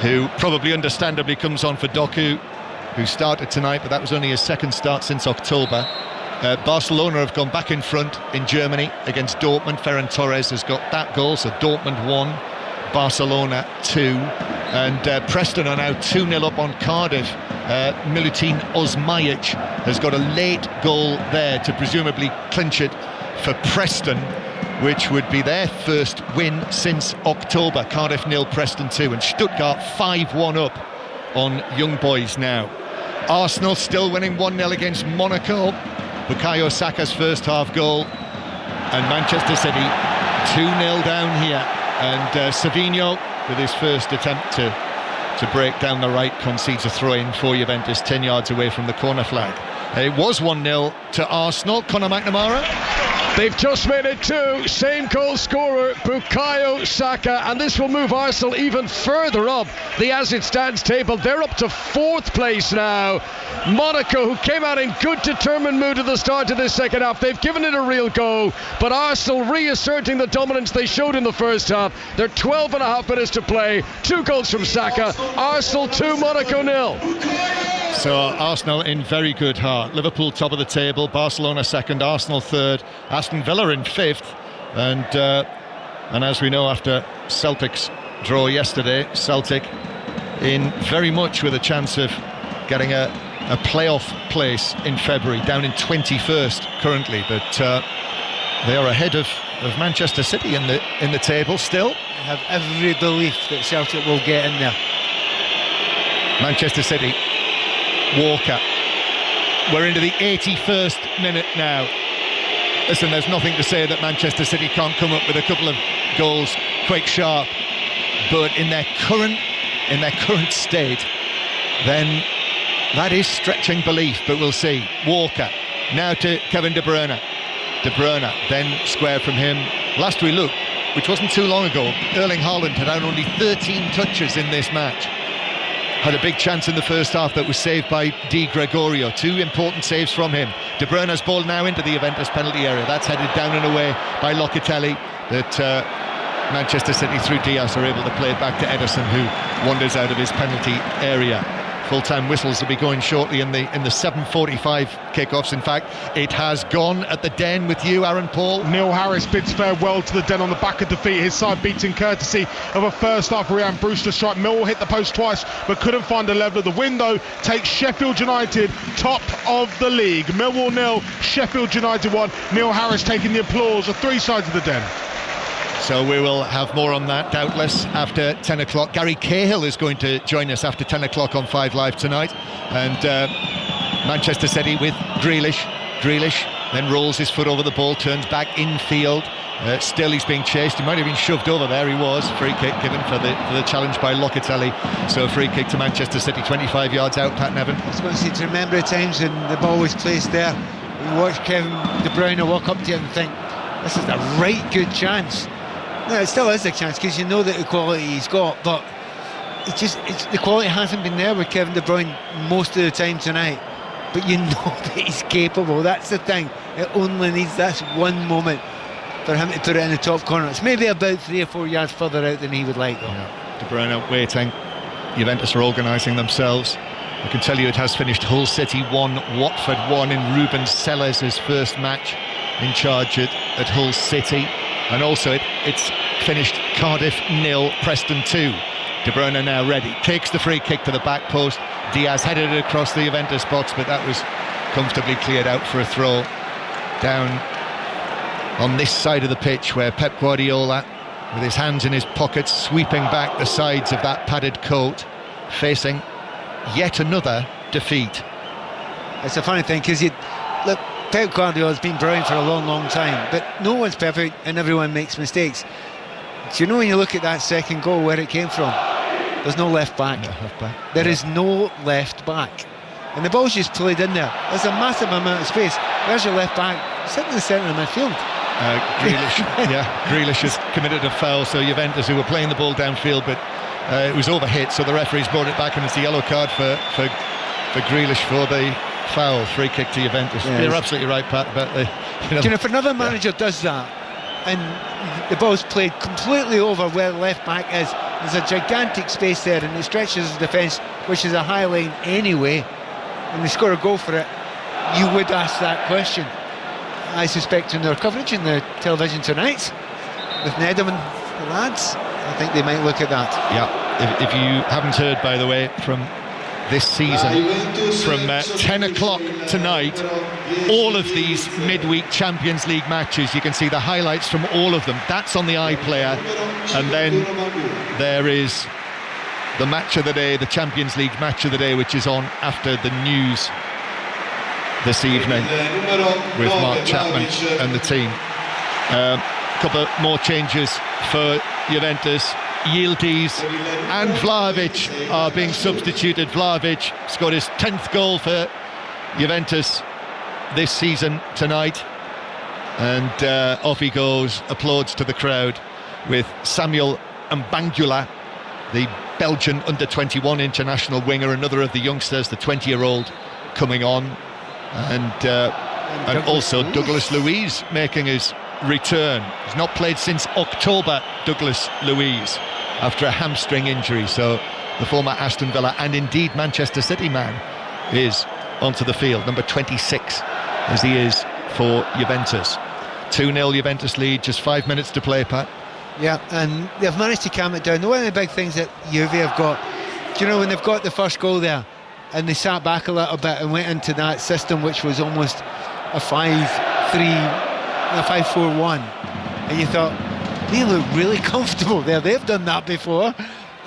who probably understandably comes on for Doku, who started tonight, but that was only his second start since October. Barcelona have gone back in front in Germany against Dortmund. Ferran Torres has got that goal, so Dortmund 1, Barcelona 2, and Preston are now 2-0 up on Cardiff. Milutin Osmajic has got a late goal there to presumably clinch it for Preston, which would be their first win since October. Cardiff 0, Preston 2, and Stuttgart 5-1 up on Young Boys now. Arsenal still winning 1-0 against Monaco. Bukayo Saka's first half goal, and Manchester City 2-0 down here, and Savinho with his first attempt to break down the right concedes a throw-in for Juventus 10 yards away from the corner flag. It was 1-0 to Arsenal. Conor McNamara. They've just made it 2. Same goal scorer, Bukayo Saka, and this will move Arsenal even further up the as it stands table. They're up to 4th place now. Monaco, who came out in good determined mood at the start of this second half, they've given it a real go, but Arsenal reasserting the dominance they showed in the first half. They're 12 and a half minutes to play. 2 goals from Saka. Arsenal 2, Monaco 0. So Arsenal in very good heart. Liverpool top of the table, Barcelona second, Arsenal third, Aston Villa in 5th, and as we know, after Celtic's draw yesterday, Celtic in very much with a chance of getting a playoff place in February, down in 21st currently, but they are ahead of Manchester City in the table still. I have every belief that Celtic will get in there. Manchester City, Walker. We're into the 81st minute now. Listen, there's nothing to say that Manchester City can't come up with a couple of goals quick, sharp, but in their current state, then that is stretching belief, but we'll see. Walker, now to Kevin De Bruyne. De Bruyne, then square from him. Last we looked, which wasn't too long ago, Erling Haaland had had only 13 touches in this match. Had a big chance in the first half that was saved by Di Gregorio. 2 important saves from him. De Bruyne's ball now into the Juventus penalty area. That's headed down and away by Locatelli. That Manchester City through Diaz are able to play it back to Ederson, who wanders out of his penalty area Full-time whistles will be going shortly in the 7:45 kickoffs. In fact, it has gone at the Den with you, Aaron Paul. Neil Harris bids farewell to the Den on the back of defeat. His side beaten courtesy of a first half Ryan Brewster strike. Millwall hit the post twice but couldn't find a level. The window takes Sheffield United top of the league. Millwall 0, Sheffield United 1. Neil Harris taking the applause of three sides of the Den. So we will have more on that, doubtless, after 10 o'clock. Gary Cahill is going to join us after 10 o'clock on 5 Live tonight. And Manchester City with Grealish. Grealish then rolls his foot over the ball, turns back infield. Still he's being chased. He might have been shoved over there. He was. Free kick given for the challenge by Locatelli. So a free kick to Manchester City, 25 yards out, Pat Nevin. I was going to say, to remember the times when the ball was placed there, you watch Kevin De Bruyne walk up to it and think, this is a right good chance. No, it still is a chance because you know that the quality he's got, but the quality hasn't been there with Kevin De Bruyne most of the time tonight. But you know that he's capable. That's the thing. It only needs that one moment for him to put it in the top corner. It's maybe about 3 or 4 yards further out than he would like, though. Yeah. De Bruyne waiting. Juventus are organising themselves. I can tell you it has finished Hull City 1, Watford 1 in Ruben Sellers' first match in charge at Hull City. And also it's finished Cardiff 0, Preston 2. De Bruyne now ready, takes the free kick to the back post. Diaz headed it across the Juventus box, but that was comfortably cleared out for a throw down on this side of the pitch, where Pep Guardiola, with his hands in his pockets, sweeping back the sides of that padded coat, facing yet another defeat. It's a funny thing because look, Pep Guardiola's been brilliant for a long time, but no one's perfect and everyone makes mistakes. Do you know, when you look at that second goal, where it came from? There's no left back. There is no left back, and the ball's just played in there. There's a massive amount of space. Where's your left back? Sitting in the centre of midfield. Grealish has committed a foul, so Juventus, who were playing the ball downfield, but it was overhit, so the referee's brought it back, and it's a yellow card for Grealish for the foul. Free kick to Juventus. Yeah, you're absolutely right, Pat, about the if another manager does that and the ball's played completely over where the left back is, there's a gigantic space there and it stretches the defence, which is a high line anyway, and they score a goal for it, you would ask that question. I suspect in their coverage in the television tonight with Nedum and the lads, I think they might look at that. Yeah, if you haven't heard, by the way, from this season, from 10 o'clock tonight, all of these midweek Champions League matches, you can see the highlights from all of them. That's on the iPlayer, and then there is the match of the day, the Champions League match of the day, which is on after the news this evening with Mark Chapman and the team. A couple more changes for Juventus. Yildiz and Vlahovic are being substituted. Vlahovic scored his 10th goal for Juventus this season tonight, and off he goes. Applauds to the crowd with Samuel Mbangula, the Belgian under-21 international winger, another of the youngsters, the 20-year-old coming on, and also Douglas Luiz making his return. He's not played since October, Douglas Luiz, after a hamstring injury. So the former Aston Villa and indeed Manchester City man is onto the field, number 26 as he is for Juventus. 2-0 Juventus lead, just 5 minutes to play, Pat. Yeah, and they've managed to calm it down. One of the big things that Juve have got, do you know, when they've got the first goal there and they sat back a little bit and went into that system which was almost a 5-4-1, and you thought, they look really comfortable there. They've done that before,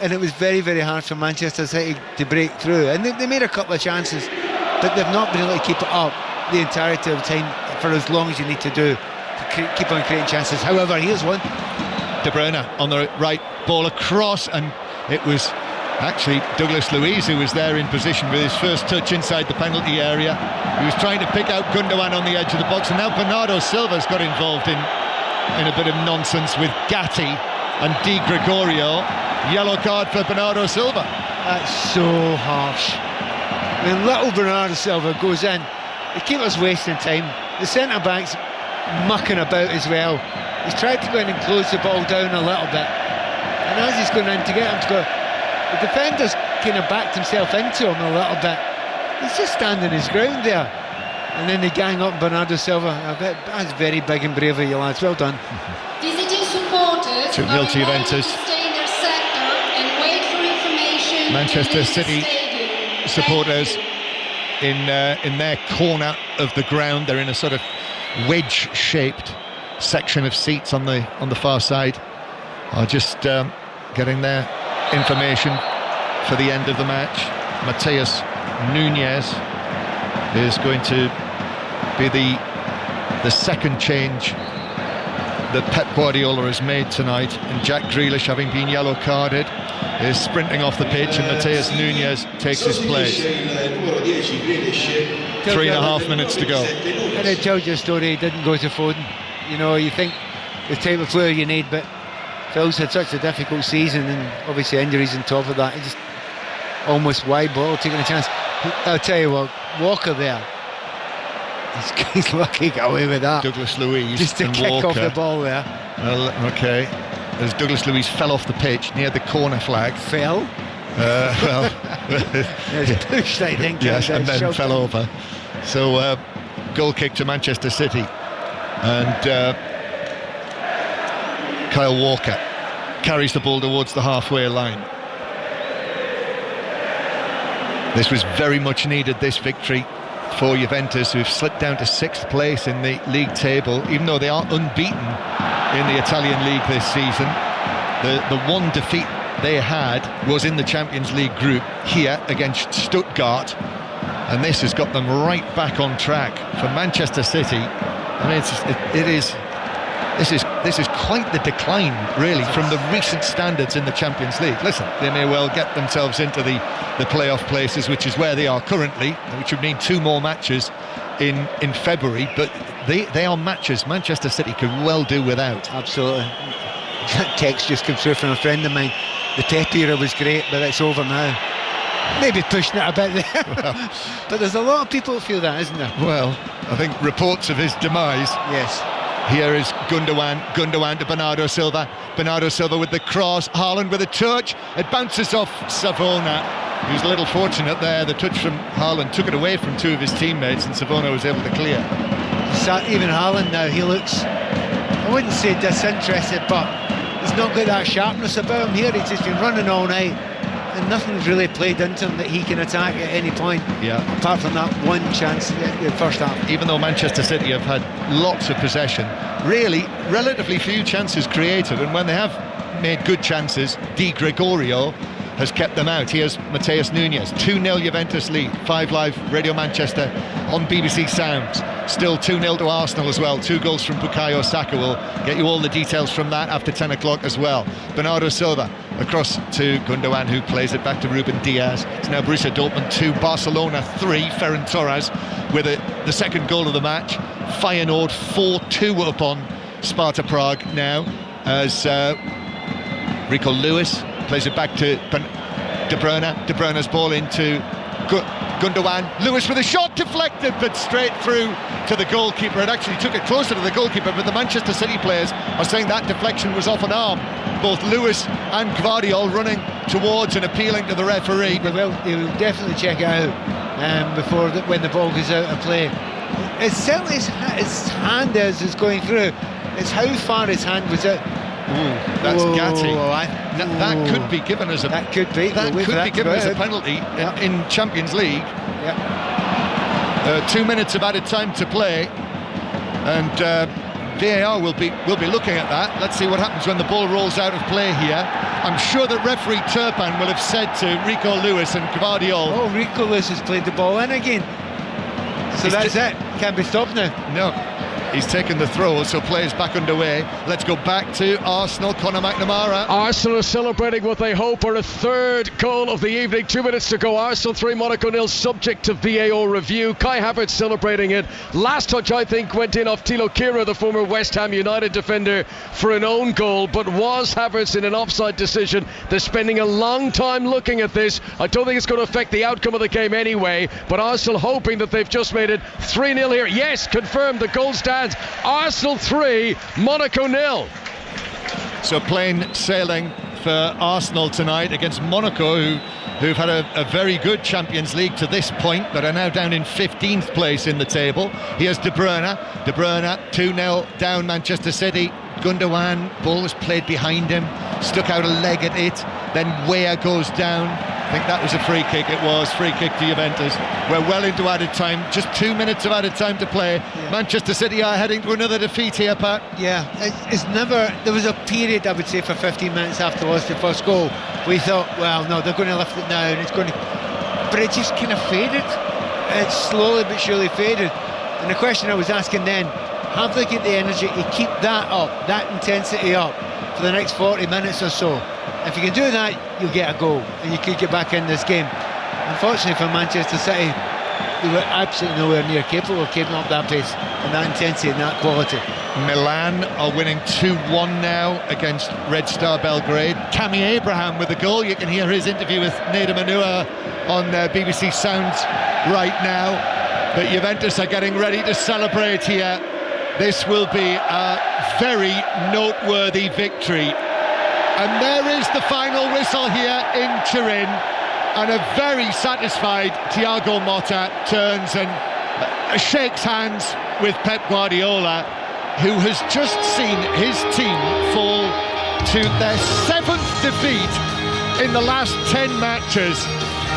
and it was very, very hard for Manchester City to break through, and they made a couple of chances, but they've not been able to keep it up the entirety of the time for as long as you need to do to keep on creating chances. However, here's one. De Bruyne on the right, ball across, and it was actually Douglas Luiz who was there in position with his first touch inside the penalty area. He was trying to pick out Gundogan on the edge of the box, and now Bernardo Silva's got involved in a bit of nonsense with Gatti and Di Gregorio. Yellow card for Bernardo Silva. That's so harsh. When little Bernardo Silva goes in, the keeper's wasting time, the centre-back's mucking about as well. He's tried to go in and close the ball down a little bit, and as he's going in to get him to go, The defender's kind of backed himself into him a little bit. He's just standing his ground there. And then they gang up Bernardo Silva. That's very big and brave of you lads. Well done. 2-0 to Juventus. Manchester City supporters in their corner of the ground. They're in a sort of wedge-shaped section of seats on the far side. Are just getting their information for the end of the match. Mateus Nunes is going to be the second change that Pep Guardiola has made tonight, and Jack Grealish, having been yellow carded, is sprinting off the pitch, and Mateus Nunes takes his place. 3.5 minutes to go. And it tells you a story. He didn't go to Foden. You know, you think the type of player you need, but Phil's had such a difficult season, and obviously injuries on top of that. He just almost wide ball, taking a chance. I'll tell you what, Walker there, he's lucky to get away with that. Douglas Luiz just to and kick Walker off the ball there. Well, okay. As Douglas Luiz fell off the pitch near the corner flag. Fell? Well, pushed, I think. Yes, and then fell over. So, goal kick to Manchester City. And Kyle Walker carries the ball towards the halfway line. This was very much needed, this victory for Juventus, who've slipped down to 6th place in the league table, even though they are unbeaten in the Italian league this season. The one defeat they had was in the Champions League group here against Stuttgart, and this has got them right back on track. For Manchester City, I mean, this is quite the decline, really, from the recent standards in the Champions League. Listen, they may well get themselves into the playoff places, which is where they are currently, which would mean 2 more matches in February, but they are matches Manchester City could well do without. Absolutely. That text just came through from a friend of mine. The Pep era was great, but it's over now. Maybe pushing it a bit there. Well, but there's a lot of people who feel that, isn't there? Well, I think reports of his demise. Yes. Here is Gundogan to Bernardo Silva. Bernardo Silva with the cross. Haaland with a touch. It bounces off Savona, who's a little fortunate there. The touch from Haaland took it away from 2 of his teammates, and Savona was able to clear. Even Haaland now, he looks, I wouldn't say disinterested, but he's not got that sharpness about him here. He's just been running all night, and nothing's really played into him that he can attack at any point. Yeah. Apart from that one chance in the first half. Even though Manchester City have had lots of possession, really relatively few chances created, and when they have made good chances, Di Gregorio has kept them out. Here's Mateus Nunes. 2-0 Juventus lead. 5 Live Radio Manchester on BBC Sounds. Still 2-0 to Arsenal as well. 2 goals from Bukayo Saka. We'll get you all the details from that after 10 o'clock as well. Bernardo Silva across to Gundogan, who plays it back to Ruben Diaz. It's now Borussia Dortmund 2, Barcelona 3. Ferran Torres with the second goal of the match. Feyenoord 4-2 upon Sparta Prague now, as Rico Lewis plays it back to De Bruyne. De Bruyne's ball into Gundogan. Lewis with a shot deflected, but straight through to the goalkeeper. It actually took it closer to the goalkeeper, but the Manchester City players are saying that deflection was off an arm. Both Lewis and Gvardiol running towards and appealing to the referee. They will definitely check it out before when the ball goes out of play. It's certainly his hand is going through. It's how far his hand was out. That's Gatti. That could be given as a penalty in Champions League. 2 minutes of added time to play, and VAR will be looking at that. Let's see what happens when the ball rolls out of play here. I'm sure that referee Turpin will have said to Rico Lewis and Gvardiol. Oh, Rico Lewis has played the ball in again. So that's it. Can't be stopped now. No. He's taken the throw, so play is back underway. Let's go back to Arsenal. Conor McNamara. Arsenal are celebrating what they hope are a 3rd goal of the evening. 2 minutes to go. Arsenal 3, Monaco 0, subject to VAR review. Kai Havertz celebrating it. Last touch, I think, went in off Tilo Kehrer, the former West Ham United defender, for an own goal. But was Havertz in an offside decision? They're spending a long time looking at this. I don't think it's going to affect the outcome of the game anyway. But Arsenal hoping that they've just made it 3-0 here. Yes, confirmed. The goal stands. Arsenal 3, Monaco 0. So plain sailing for Arsenal tonight against Monaco, who've had a very good Champions League to this point, but are now down in 15th place in the table. Here's De Bruyne. 2-0 down Manchester City. Gundogan, ball was played behind him, stuck out a leg at it, then Weah goes down. I think that was a free kick. It was free kick to Juventus. We're well into added time, just 2 minutes of added time to play. Manchester City are heading to another defeat here, Pat. Yeah, it's never, there was a period, I would say, for 15 minutes after lost the first goal, we thought, well, no, they're going to lift it now and it's going to, but it just kind of faded. It slowly but surely faded. And the question I was asking then, have they got the energy to keep that up, that intensity up for the next 40 minutes or so? If you can do that, you'll get a goal and you could get back in this game. Unfortunately for Manchester City, they were absolutely nowhere near capable of keeping up that pace and that intensity and that quality. Milan are winning 2-1 now against Red Star Belgrade. Tammy Abraham with the goal. You can hear his interview with Neda Manua on BBC Sounds right now. But Juventus are getting ready to celebrate here. This will be a very noteworthy victory. And there is the final whistle here in Turin. And a very satisfied Thiago Motta turns and shakes hands with Pep Guardiola, who has just seen his team fall to their 7th defeat in the last 10 matches.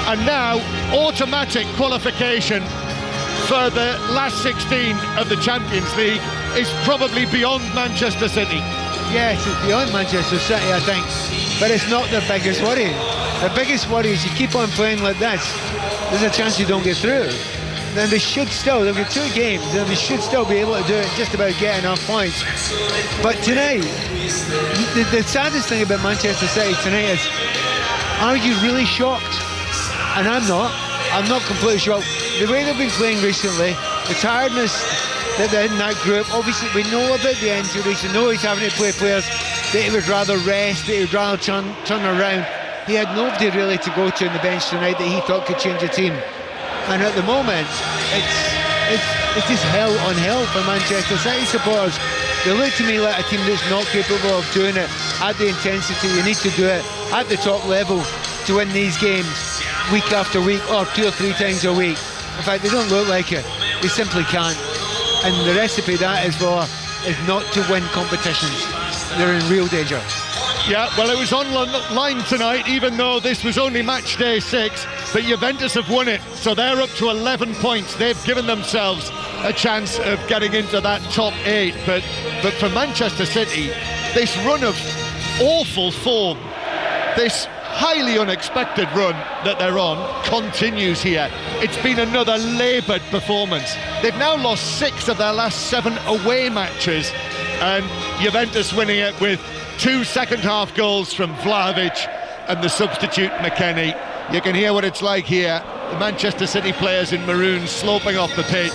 And now automatic qualification for the last 16 of the Champions League is probably beyond Manchester City. Yes, it's beyond Manchester City, I think, but it's not their biggest worry. The biggest worry is you keep on playing like this, there's a chance you don't get through. Then they should still, they've got 2 games, and they should still be able to do it, just about get enough points. But tonight, the saddest thing about Manchester City tonight is, are you really shocked? And I'm not completely shocked. The way they've been playing recently, the tiredness that they're in that group, obviously we know about the injuries, we know he's having to play players that he would rather rest, that he would rather turn around. He had nobody really to go to on the bench tonight that he thought could change the team. And at the moment, it's just hell on hell for Manchester City supporters. They look to me like a team that's not capable of doing it at the intensity you need to do it at the top level to win these games week after week or 2 or 3 times a week. In fact, they don't look like it. They simply can't. And the recipe that is for is not to win competitions. They're in real danger. Yeah, well, it was online tonight, even though this was only match day 6, but Juventus have won it, so they're up to 11 points. They've given themselves a chance of getting into that top 8, but for Manchester City, this run of awful form, this highly unexpected run that they're on, continues here. It's been another laboured performance. They've now lost 6 of their last 7 away matches, and Juventus winning it with 2 second-half goals from Vlahovic and the substitute McKennie. You can hear what it's like here. The Manchester City players in maroon sloping off the pitch,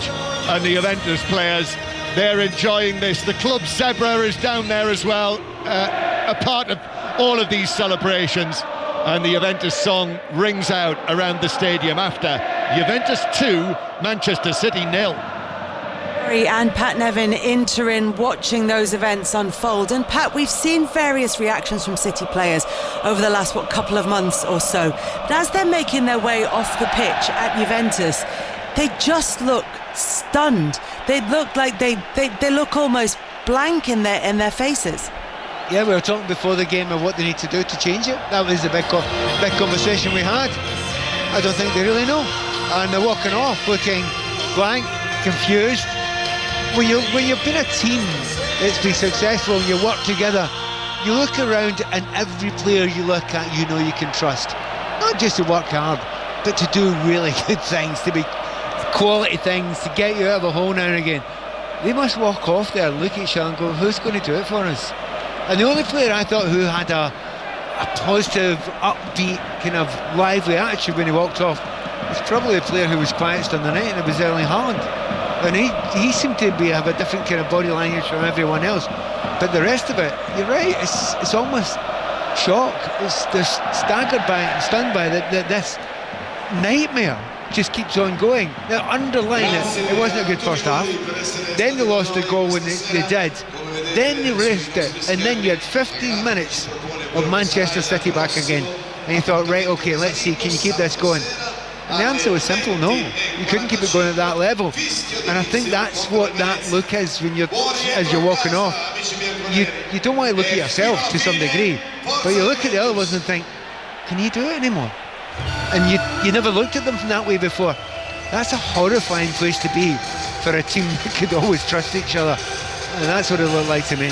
and the Juventus players, they're enjoying this. The club zebra is down there as well, a part of all of these celebrations, and the Juventus song rings out around the stadium after Juventus 2, Manchester City 0. And Pat Nevin in Turin watching those events unfold. And Pat, we've seen various reactions from City players over the last couple of months or so, but as they're making their way off the pitch at Juventus, they just look stunned. They look like they look almost blank in their faces. Yeah, we were talking before the game of what they need to do to change it. That was the big conversation we had. I don't think they really know, and they're walking off looking blank, confused. When you've been a team that's been successful and you work together, you look around and every player you look at, you know you can trust. Not just to work hard, but to do really good things, to be quality things, to get you out of a hole now and again. They must walk off there and look at each other and go, who's going to do it for us? And the only player I thought who had a positive, upbeat, kind of lively attitude when he walked off was probably a player who was quietest on the night, and it was Erling Haaland. And he seemed to have a different kind of body language from everyone else. But the rest of it, you're right, it's almost shock. They're staggered by it and stunned by it, that this nightmare just keeps on going. Now, underline it wasn't a good first half. Then they lost the goal when they did. Then they risked it. And then you had 15 minutes of Manchester City back again. And you thought, right, okay, let's see, can you keep this going? And the answer was simple, no. You couldn't keep it going at that level. And I think that's what that look is when as you're walking off. You don't want to look at yourself to some degree, but you look at the other ones and think, can you do it anymore? And you never looked at them that way before. That's a horrifying place to be for a team that could always trust each other. And that's what it looked like to me.